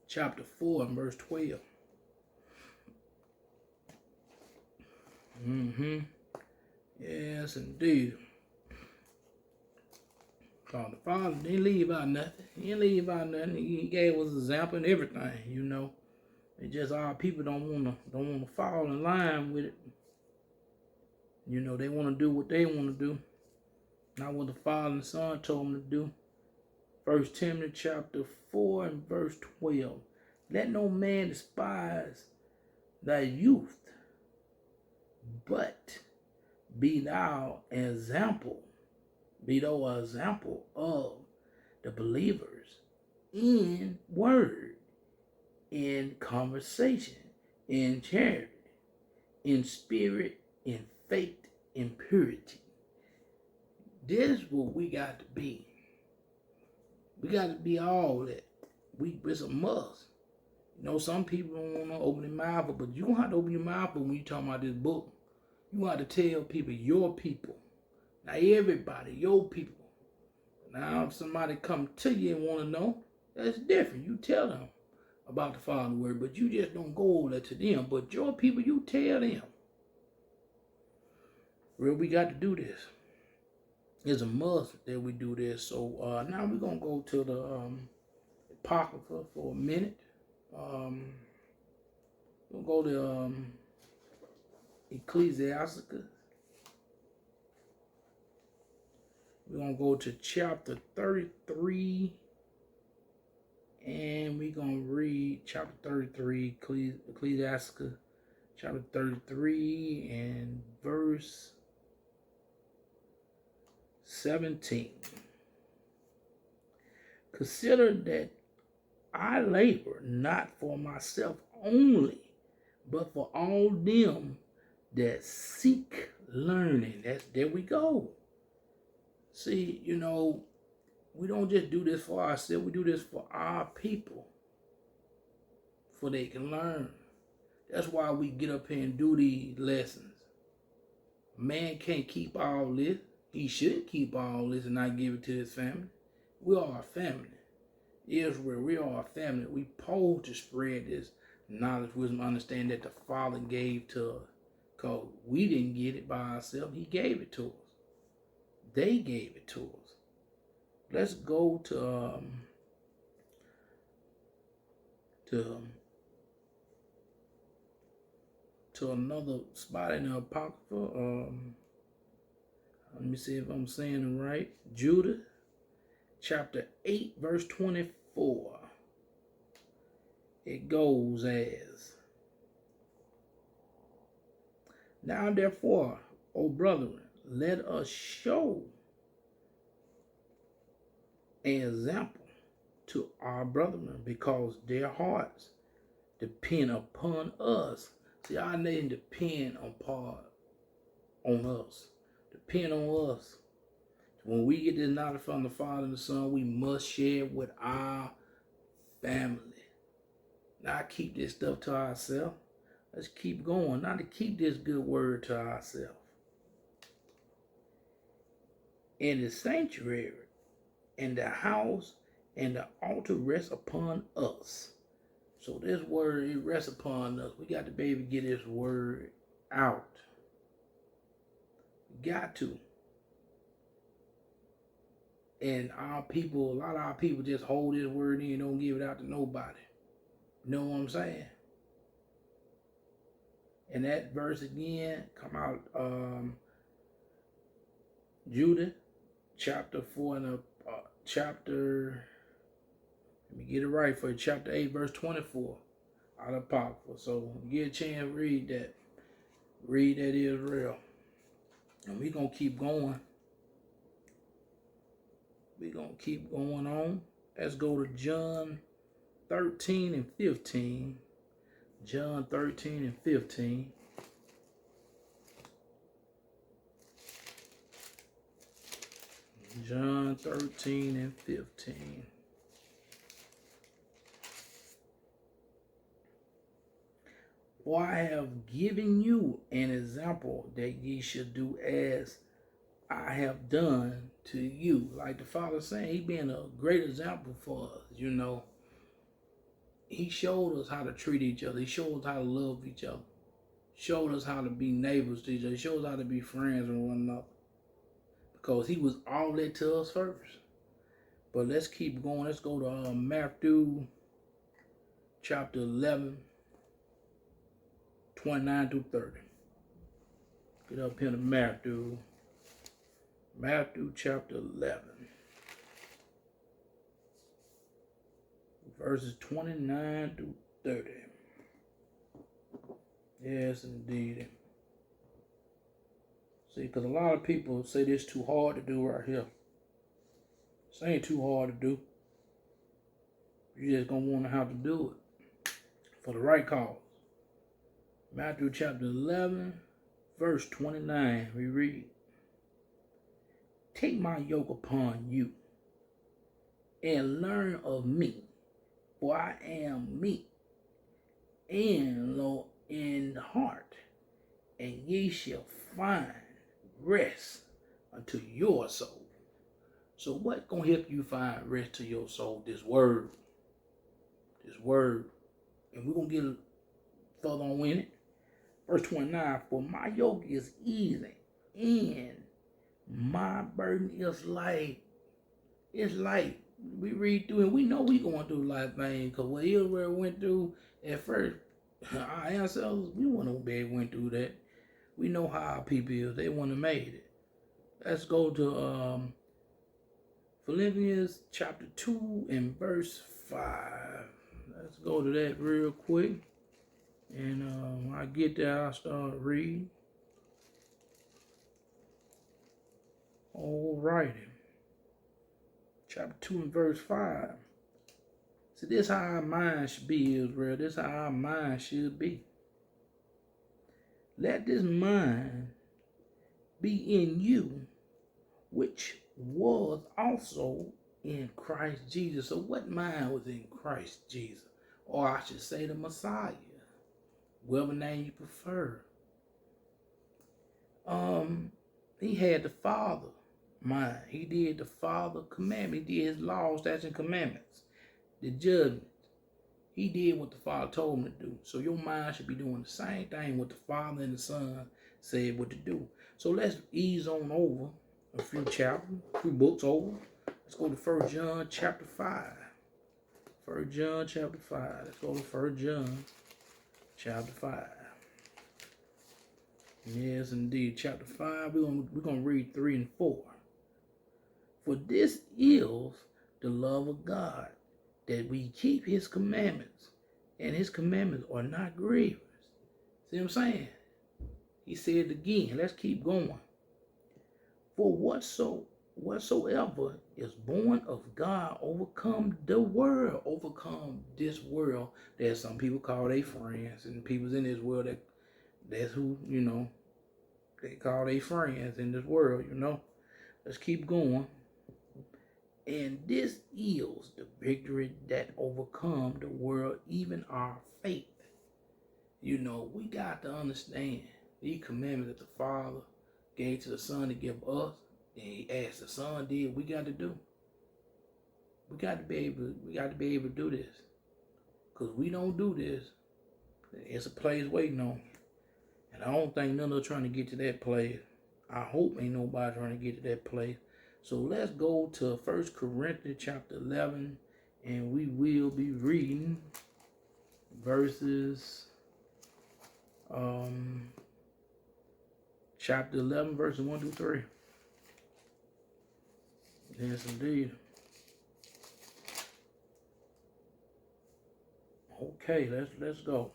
chapter 4 and verse 12. Yes, indeed. The Father didn't leave out nothing. He didn't leave out nothing. He gave us example and everything, you know. It's just our people don't wanna fall in line with it. You know, they wanna do what they wanna do, not what the Father and Son told them to do. 1 Timothy chapter 4 and verse 12. Let no man despise thy youth, but be thou an example of the believers in word, in conversation, in charity, in spirit, in faith, in purity. This is what we got to be. We got to be all that. It's a must. You know, some people don't want to open their mouth, but you don't have to open your mouth when you talking about this book. You have to tell people, your people. Not everybody, your people. Now, if somebody come to you and want to know, that's different. You tell them about the Father's word, but you just don't go over to them. But your people, you tell them. Well, we got to do this. It's a must that we do this. So now we're going to go to the Apocrypha for a minute. We'll go to Ecclesiasticus. We're going to go to chapter 33. And we're going to read chapter 33, Ecclesiasticus, chapter 33 and verse 17. Consider that I labor not for myself only, but for all them that seek learning. There we go. See, you know, we don't just do this for ourselves. We do this for our people, for they can learn. That's why we get up here and do these lessons. A man can't keep all this. He should keep all this and not give it to his family. We are a family. Israel, we are a family. We supposed to spread this knowledge, wisdom, understanding that the Father gave to us. Because we didn't get it by ourselves. He gave it to us. They gave it to us. Let's go to another spot in the Apocrypha. Let me see if I'm saying it right. Judah, chapter 8, verse 24. It goes as, now therefore, O brethren, let us show an example to our brethren, because their hearts depend upon us. See, our nation depend on us. Depend on us. When we get this knowledge from the Father and the Son, we must share it with our family. Not keep this stuff to ourselves. Let's keep going. Not to keep this good word to ourselves. In the sanctuary, in the house, and the altar rests upon us. So this word, it rests upon us. We got to be able to get this word out. We got to. And our people, a lot of our people just hold this word in and don't give it out to nobody. You know what I'm saying? And that verse again, come out, Judah, chapter 4 and chapter, let me get it right for you, chapter 8, verse 24, out of Apocrypha. So get a chance, read that. Read that Israel. And we're going to keep going. We're going to keep going on. Let's go to John 13 and 15. John 13 and 15. John 13 and 15. For I have given you an example that ye should do as I have done to you. Like the Father saying, he being a great example for us, you know. he showed us how to treat each other. He showed us how to love each other. Showed us how to be neighbors to each other. He showed us how to be friends with one another. Because he was all that to us first. But let's keep going. Let's go to Matthew chapter 11, 29 through 30. Get up here to Matthew. Matthew chapter 11. Verses 29 through 30. Yes, indeed. See, because a lot of people say this too hard to do right here. This ain't too hard to do. You just gonna want to have to do it for the right cause. Matthew chapter 11, verse 29, we read, "Take my yoke upon you and learn of me, for I am meek and low in heart, and ye shall find rest unto your soul." So what's going to help you find rest to your soul? This word. This word. And we're going to get further on in it. Verse 29, "For my yoke is easy and my burden is light." It's light. We read through and we know we going through life things, because what Israel went through at first, our ancestors, we wouldn't have been went through that. We know how our people is. They wouldn't have made it. Let's go to Philippians chapter 2 and verse 5. Let's go to that real quick. And when I get there, I'll start reading. All righty. Chapter 2 and verse 5. See, this is how our mind should be, Israel. This is how our mind should be. "Let this mind be in you, which was also in Christ Jesus." So what mind was in Christ Jesus? Or I should say the Messiah. Whatever name you prefer. He had the Father mind. He did the Father commandment. He did his laws, statutes, and commandments. The judgment. He did what the Father told him to do. So your mind should be doing the same thing what the Father and the Son said what to do. So let's ease on over a few chapters, a few books over. Let's go to 1 John chapter 5. 1 John chapter 5. Let's go to 1 John chapter 5. Yes, indeed. Chapter 5, we're gonna read 3 and 4. "For this is the love of God, that we keep his commandments, and his commandments are not grievous." See what I'm saying? He said it again. Let's keep going. "For whatsoever is born of God overcome the world." Overcome this world that some people call their friends, and people's in this world that's who, they call their friends in this world, Let's keep going. "And this is the victory that overcome the world, even our faith." We got to understand these commandments that the Father gave to the Son to give us, and as the Son did, we got to do. We got to be able to do this. Because we don't do this, it's a place waiting on. And I don't think none of us trying to get to that place. I hope ain't nobody trying to get to that place. So let's go to 1 Corinthians chapter 11, and we will be reading verses, chapter 11, verses 1 through 3. Yes, indeed. Okay, let's go.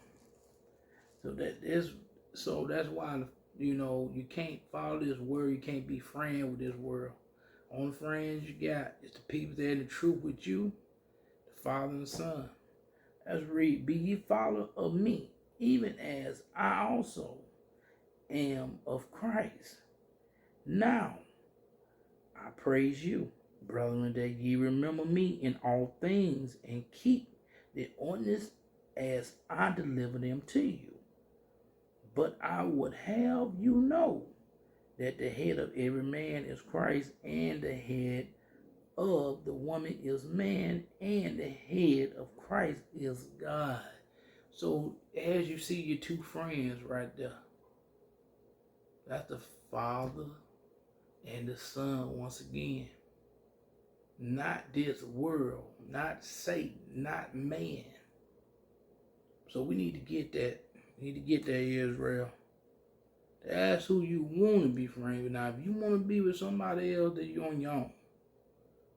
So that's why you can't follow this world. You can't be friend with this world. Only friends you got is the people that are in the truth with you, the Father and the Son. Let's read. "Be ye followers of me, even as I also am of Christ. Now I praise you, brethren, that ye remember me in all things, and keep the ordinance as I deliver them to you. But I would have you know that the head of every man is Christ, and the head of the woman is man, and the head of Christ is God. So as you see your two friends right there, that's the Father and the Son once again. Not this world, not Satan, not man. So we need to get that. We need to get that, Israel. That's who you want to be friends with. Now, if you want to be with somebody else, that you're on your own.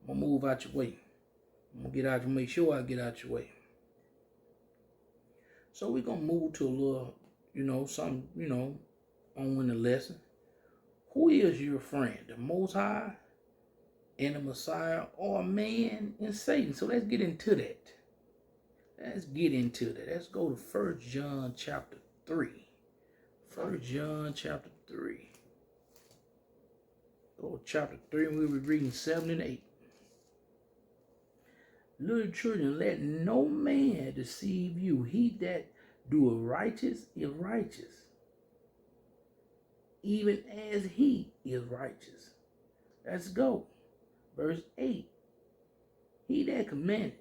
I'm going to move out your way. I'm going to get out to make sure I get out your way. So we're going to move to a little, something, on in the lesson. Who is your friend? The Most High and the Messiah, or man and Satan? So let's get into that. Let's get into that. Let's go to 1 John chapter 3. 1 John chapter 3. Go to chapter 3 and we'll be reading 7 and 8. Little children, let no man deceive you. He that doeth righteous is righteous, even as he is righteous. Let's go. Verse 8. He that committed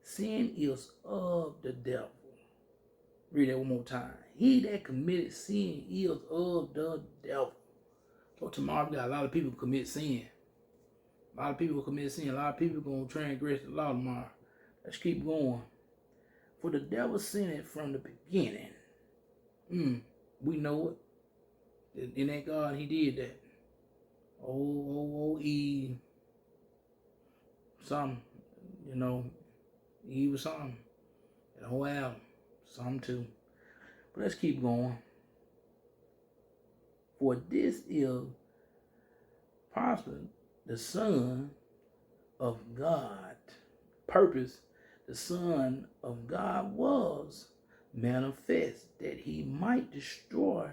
sin is of the devil. Read that one more time. He that committed sin is of the devil. So tomorrow we got a lot of people commit sin. A lot of people commit sin. A lot of people going to transgress the law tomorrow. Let's keep going. For the devil sinned it from the beginning. We know it. In that God, he did that. Eve. Something. Eve was something. And Adam. Something too. But let's keep going. For this is possible. The Son of God, purpose, the Son of God was manifest that he might destroy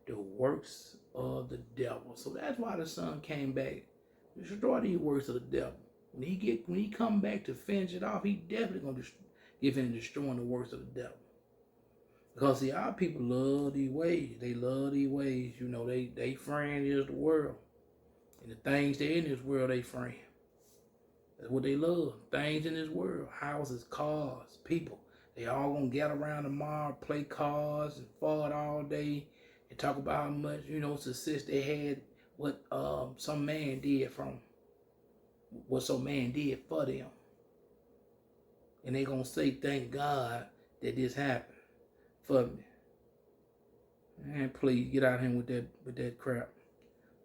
the works of the devil. So that's why the Son came back to destroy the works of the devil. When he come back to finish it off, he definitely gonna give in destroying the works of the devil. Because see, our people love these ways. They love these ways. They friend is the world. And the things that in this world, they friend. That's what they love. Things in this world. Houses, cars, people. They all gonna get around tomorrow, play cards and fart all day and talk about how much, success they had, what some man did what some man did for them. And they gonna say, thank God that this happened for me. And please get out of here with that crap.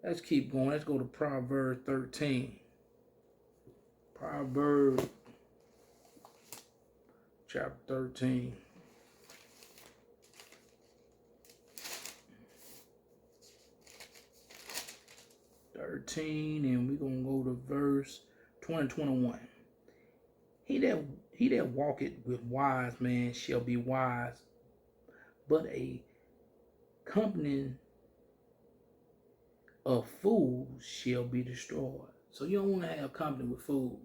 Let's keep going. Let's go to Proverbs 13. Proverbs chapter 13. And we're going to go to verse 20 and 21. He that walketh with wise man shall be wise, but a company of fools shall be destroyed. So you don't want to have company with fools,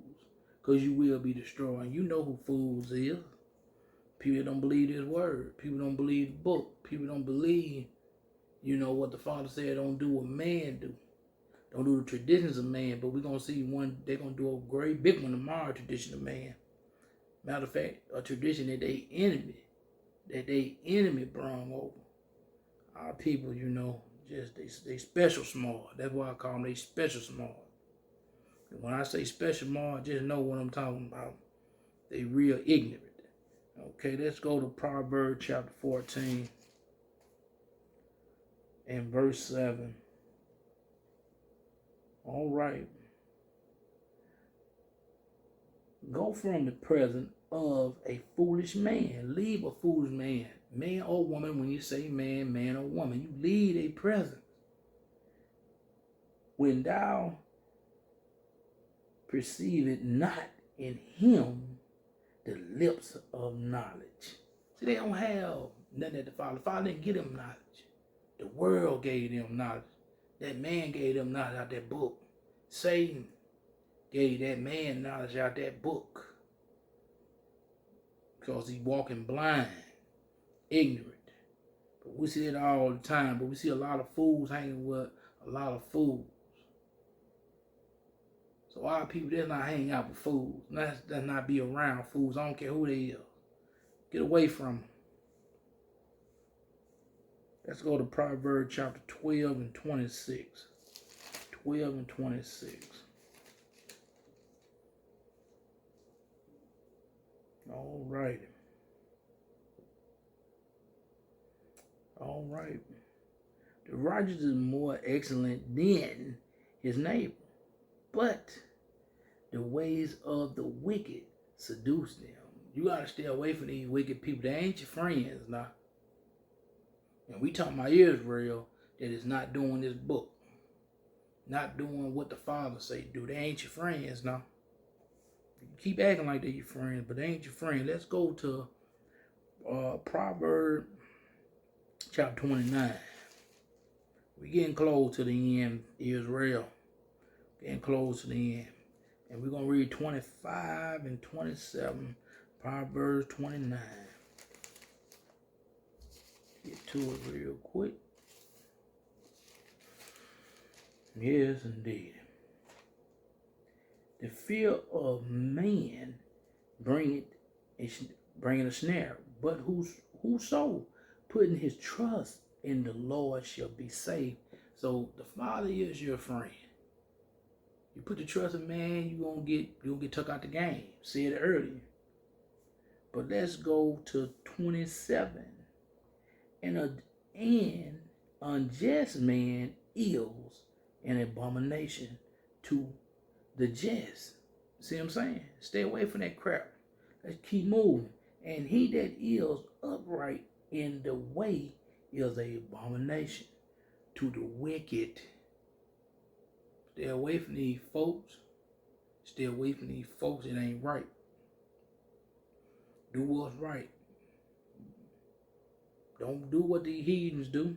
because you will be destroyed. You know who fools is. People don't believe this word. People don't believe the book. People don't believe, what the Father said, don't do what man do. Don't do the traditions of man. But we're going to see one, they're going to do a great big one tomorrow, tradition of man. Matter of fact, a tradition that they enemy brung over. Our people, just they special smart. That's why I call them they special smart. And when I say special smart, just know what I'm talking about. They real ignorant. Okay, let's go to Proverbs chapter 14 and verse 7. All right. Go from the presence of a foolish man. Leave a foolish man. Man or woman, when you say man or woman, you leave a presence. When thou perceive it not in him the lips of knowledge. See, they don't have nothing that the Father. The Father didn't give them knowledge. The world gave them knowledge. That man gave them knowledge out that book. Satan gave that man knowledge out that book. Because he's walking blind, ignorant. But we see it all the time. But we see a lot of fools hanging with a lot of fools. So a lot of people that's not hang out with fools. That's not be around fools. I don't care who they is. Get away from them. Let's go to Proverbs chapter 12 and 26. 12 and 26. All right. All right. The righteous is more excellent than his neighbor, but the ways of the wicked seduce them. You got to stay away from these wicked people. They ain't your friends now. And we talking about Israel that is not doing this book. Not doing what the Father say do. They ain't your friends now. You keep acting like they're your friends, but they ain't your friends. Let's go to Proverbs chapter 29. We're getting close to the end, Israel. Getting close to the end. And we're going to read 25 and 27. Proverbs 29. Get to it real quick. Yes, indeed. The fear of man bringeth a snare, but whoso putting his trust in the Lord shall be saved. So the Father is your friend. You put the trust in man, you're gonna get took out the game. Said it earlier. But let's go to 27. And unjust man is an abomination to the just. See what I'm saying? Stay away from that crap. Let's keep moving. And he that is upright in the way is an abomination to the wicked. Stay away from these folks. Stay away from these folks that ain't right. Do what's right. Don't do what the heathens do.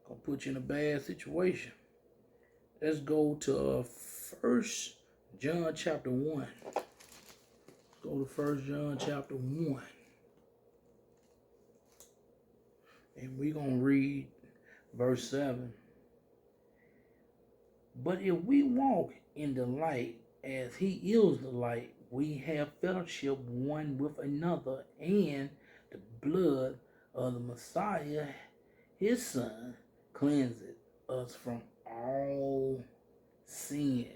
Gonna put you in a bad situation. Let's go to 1 John chapter 1. Let's go to 1 John chapter 1. And we're gonna read verse 7. But if we walk in the light as he is the light, we have fellowship one with another, and the blood of the Messiah, his son, cleanseth us from all sins.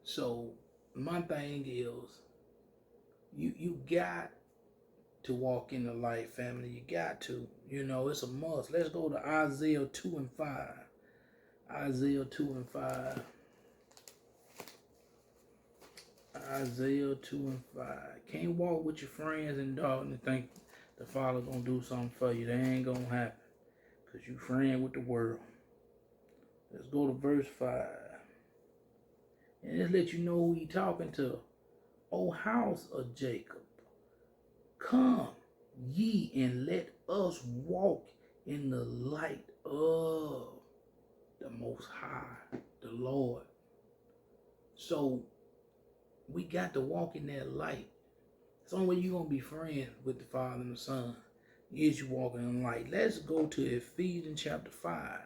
So my thing is, you got to walk in the light, family. You got to. You know, it's a must. Let's go to Isaiah 2 and 5. Isaiah 2 and 5. Isaiah 2 and 5. Can't walk with your friends in darkness and think the Father gonna do something for you. That ain't gonna happen. Because you friend with the world. Let's go to verse 5. And let's let you know who he talking to. O house of Jacob, come ye and let us walk in the light of the Most High, the Lord. So we got to walk in that light. It's the only way you're going to be friends with the Father and the Son is you walking in light. Let's go to Ephesians chapter 5.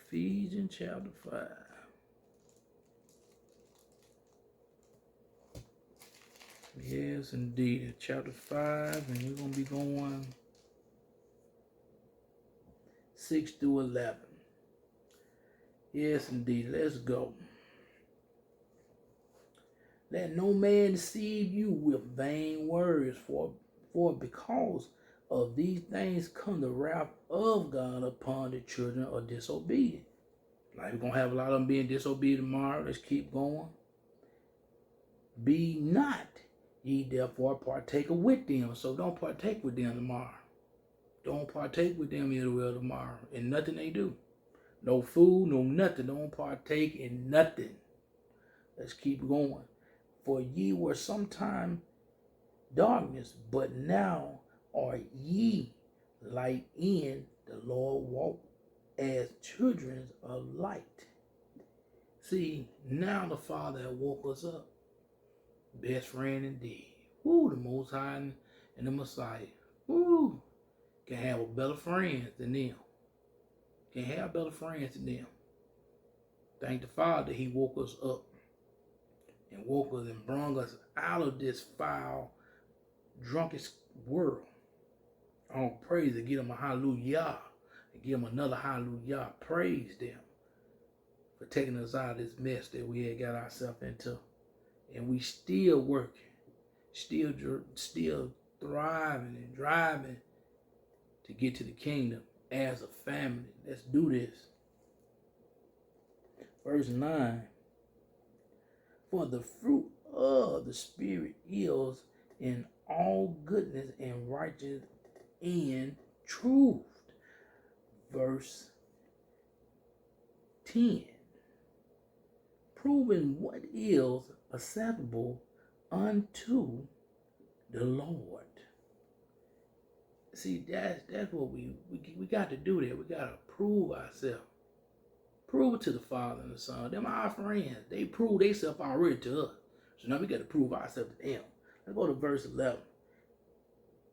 Ephesians chapter 5. Yes, indeed. Chapter 5, and we're going to be going 6 through 11. Yes, indeed. Let's go. Let no man deceive you with vain words, for because of these things come the wrath of God upon the children of disobedience. Like we're going to have a lot of them being disobedient tomorrow. Let's keep going. Be not ye therefore partaker with them. So don't partake with them tomorrow. Don't partake with them Israel tomorrow in nothing they do. No food, no nothing. Don't partake in nothing. Let's keep going. For ye were sometime darkness, but now are ye light in the Lord. Walk as children of light. See, now the Father has woke us up. Best friend indeed. Woo, the Most High and the Messiah. Woo, can have a better friend than them. Can have better friends than them. Thank the Father, he woke us up and woke us and brought us out of this foul, drunkest world. All praise to give him a hallelujah. And give him another hallelujah. Praise them for taking us out of this mess that we had got ourselves into. And we still working, still thriving and driving to get to the kingdom as a family. Let's do this. Verse 9. For the fruit of the Spirit is in all goodness and righteousness and truth. Verse 10. Proving what is acceptable unto the Lord. See, that's what we got to do that. We got to prove ourselves. Prove it to the Father and the Son. Them our friends. They prove themselves already to us. So now we got to prove ourselves to them. Let's go to verse 11.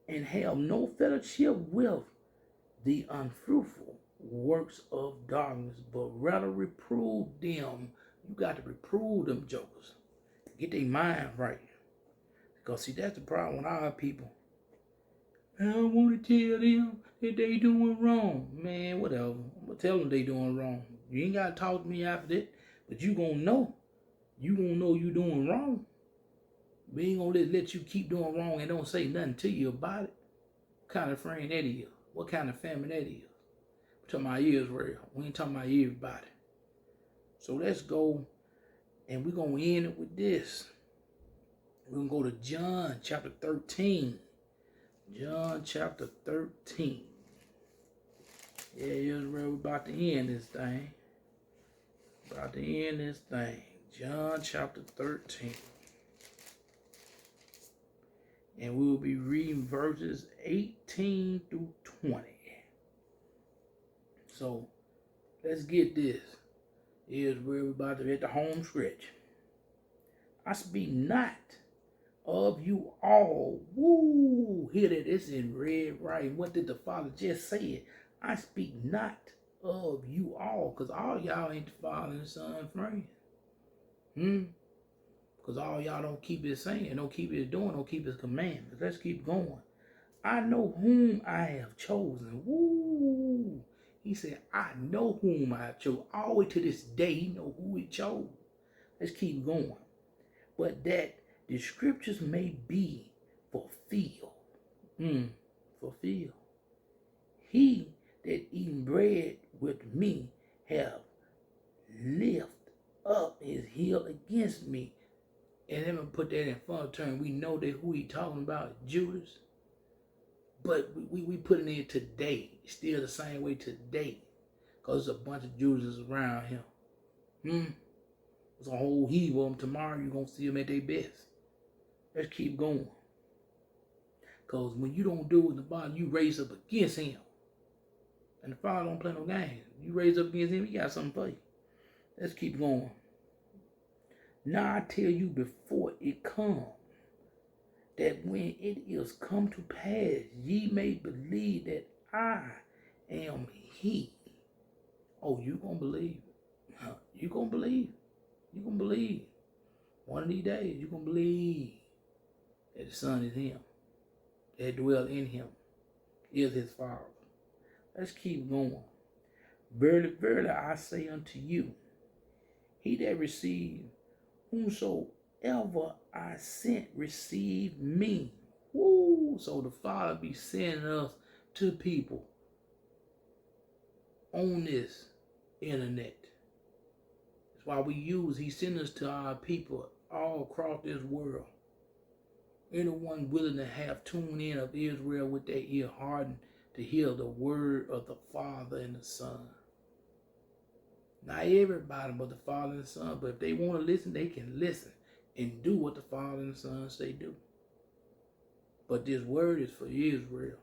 And have no fellowship with the unfruitful works of darkness, but rather reprove them. You got to reprove them jokers. Get their mind right. Because see, that's the problem with our people. I don't want to tell them that they doing wrong. Man, whatever. I'm going to tell them they doing wrong. You ain't got to talk to me after that. But you going to know. You going to know you doing wrong. We ain't going to let you keep doing wrong and don't say nothing to you about it. What kind of friend that is? What kind of family that is? We're talking about Israel. We ain't talking about everybody. So let's go and we're going to end it with this. We're going to go to John chapter 13. John chapter 13. Yeah, Israel, we're about to end this thing. About to end this thing. John chapter 13. And we will be reading verses 18 through 20. So, let's get this. Israel, we're about to hit the home stretch. I speak not of you all. Woo! Hear that? It's in red, right? What did the Father just say? I speak not of you all. Because all y'all ain't the Father and Son friends. Because all y'all don't keep his saying, don't keep his doing, don't keep his commandments. Let's keep going. I know whom I have chosen. Woo! He said, I know whom I have chosen. All the way to this day, he know who he chose. Let's keep going. But that the scriptures may be fulfilled. Fulfilled. He that eating bread with me have lift up his heel against me. And then we put that in front term. We know that who he talking about, Judas. But we putting it today. Still the same way today. Because there's a bunch of Judas around him. There's a whole heap of them. Tomorrow you're going to see them at their best. Let's keep going. Because when you don't do it in the bottom, you raise up against him. And the Father don't play no games. You raise up against him, he got something for you. Let's keep going. Now I tell you before it come, that when it is come to pass, ye may believe that I am he. Oh, you gonna believe? You gonna believe? You gonna believe? One of these days, you gonna believe that the Son is him, that dwell in him, is his Father. Let's keep going. Verily, verily, I say unto you, he that receives whomsoever I sent, receive me. Woo! So the Father be sending us to people on this internet. That's why he sends us to our people all across this world. Anyone willing to have tuned in of Israel with their ear hardened to hear the word of the Father and the Son. Not everybody but the Father and the Son. But if they want to listen, they can listen and do what the Father and the Son say do. But this word is for Israel.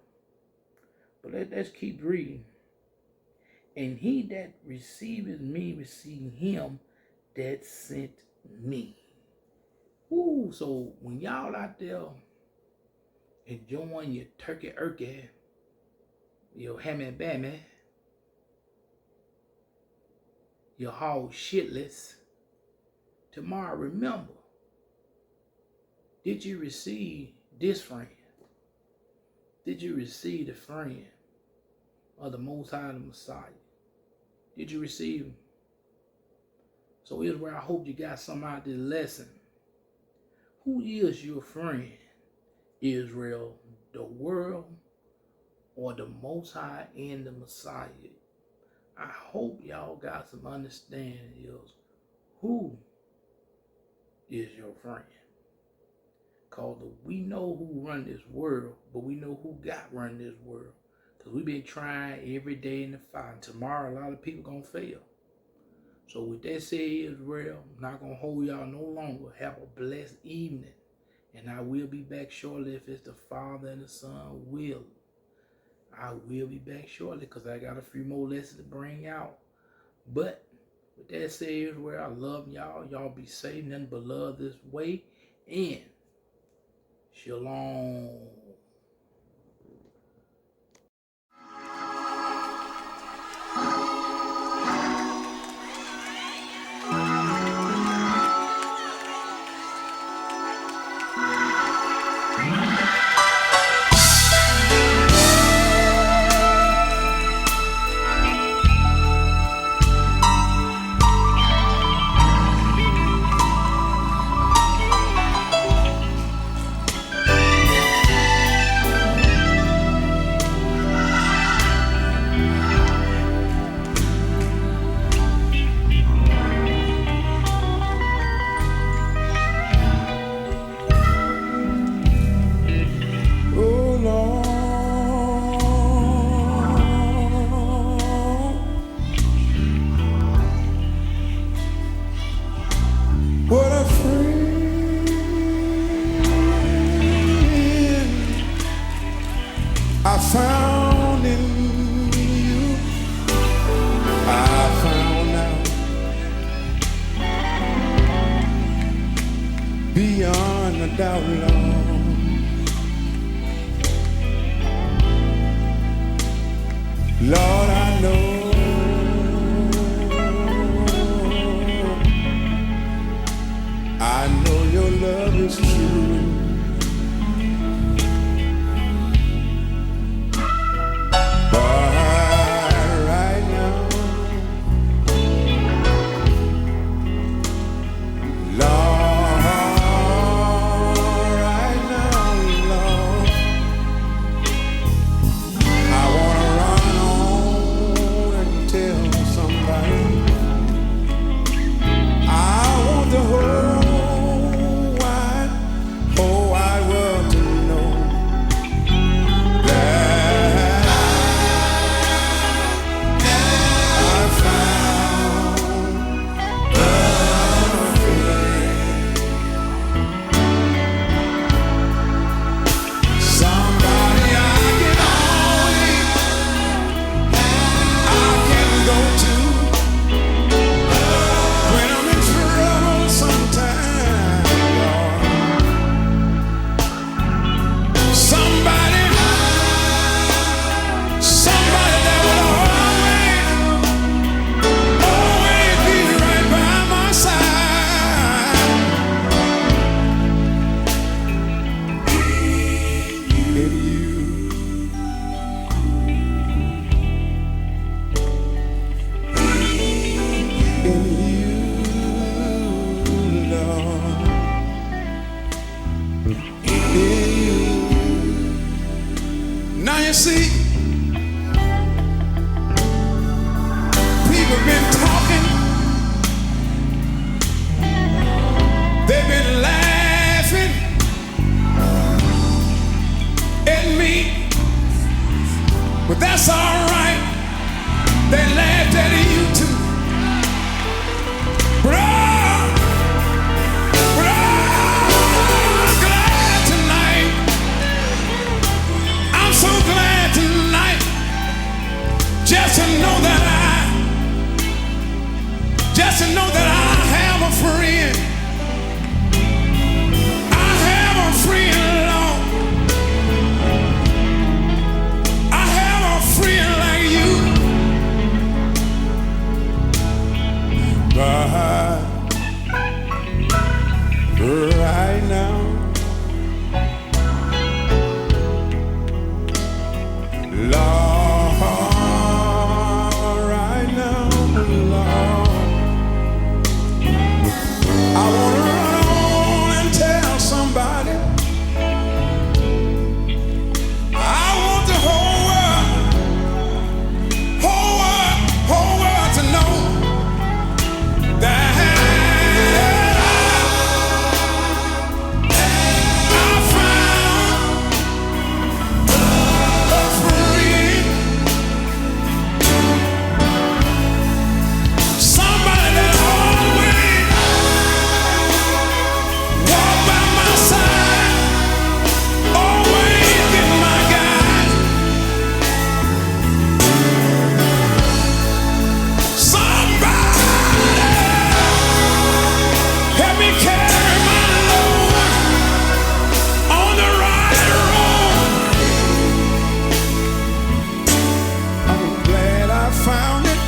But let's keep reading. And he that receiveth me, receive him that sent me. Woo! So when y'all out there enjoying your turkey, your hammy bammy, You're all shitless. Tomorrow, remember, did you receive this friend? Did you receive the friend of the Most High, the Messiah? Did you receive him? So here's where I hope you got something out of this lesson. Who is your friend? Israel, the world, or the Most High and the Messiah? I hope y'all got some understanding is who is your friend. Because we know who run this world, but we know who got run this world. Because we've been trying every day in the fight. And tomorrow, a lot of people going to fail. So with that said, Israel, I'm not going to hold y'all no longer. Have a blessed evening. And I will be back shortly if it's the Father and the Son will. I will be back shortly because I got a few more lessons to bring out. But with that said, Israel, I love y'all. Y'all be safe. Nothing but love this way. And shalom. What a friend I found in you. I found out beyond a doubt, Lord. Lord, I know your love is true. But right now, Lord, right now, Lord, I wanna run on and tell somebody. I want the whole world to know that I found a friend. Somebody I can go to when I'm in trouble sometimes, Lord. Somebody that will always be right by my side. In you, Lord, in you. Now you see, people been talking, they've been laughing at me, but that's all right. They laughed at you too, but I'm glad tonight. I'm so glad tonight just to know that I have a friend. I have a friend, Lord. I have a friend like you. But right now, Lord, right now, Lord, I want to run on and tell somebody. I want the whole world to know that I found a friend, somebody that always walk by my side, always get my guide. Somebody help me carry my load on the right road. I'm glad I found it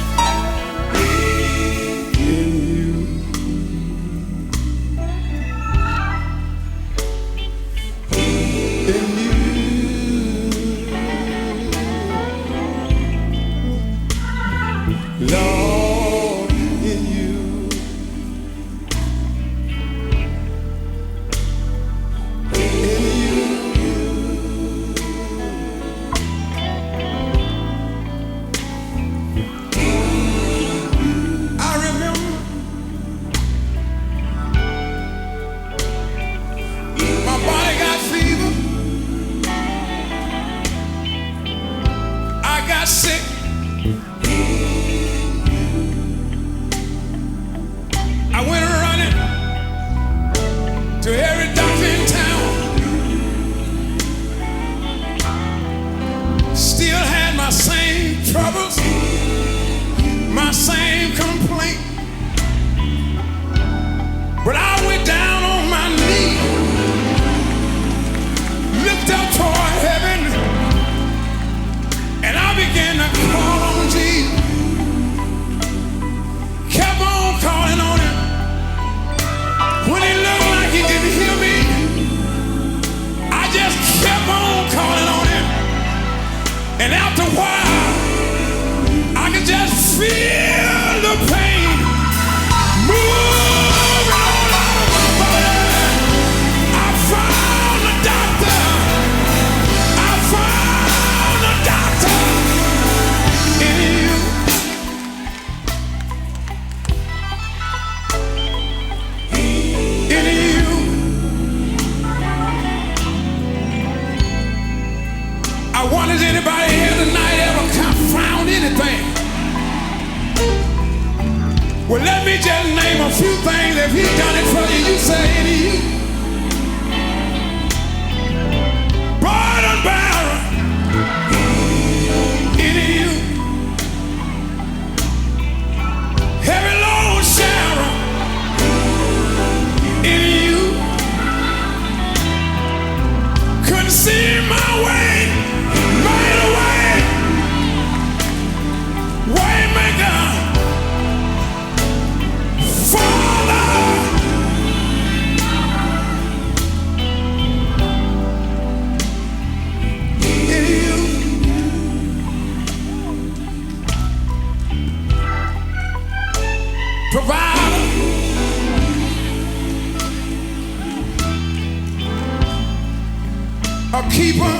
in you. In you. Lord, in you. In you. I remember my body got fever. I got sick. I went running to every doctor in town. Still had my same troubles, my same complaint. But I went down on my knees, looked up toward heaven, and I began to call on Jesus. Kept on calling on him. When it looked like he didn't hear me, I just kept on calling on him. And after a while, I could just feel the pain moving all over my body. I found the doctor. I found the doctor in you. In you. I wonder if anybody here tonight ever found anything. Well, let me just name a few things. If he done it for you, you say in you. Burden bearer in you. Heavy load sharer in you. Couldn't see my way, made a way. Waymaker, Father, in you. Provider, a keeper,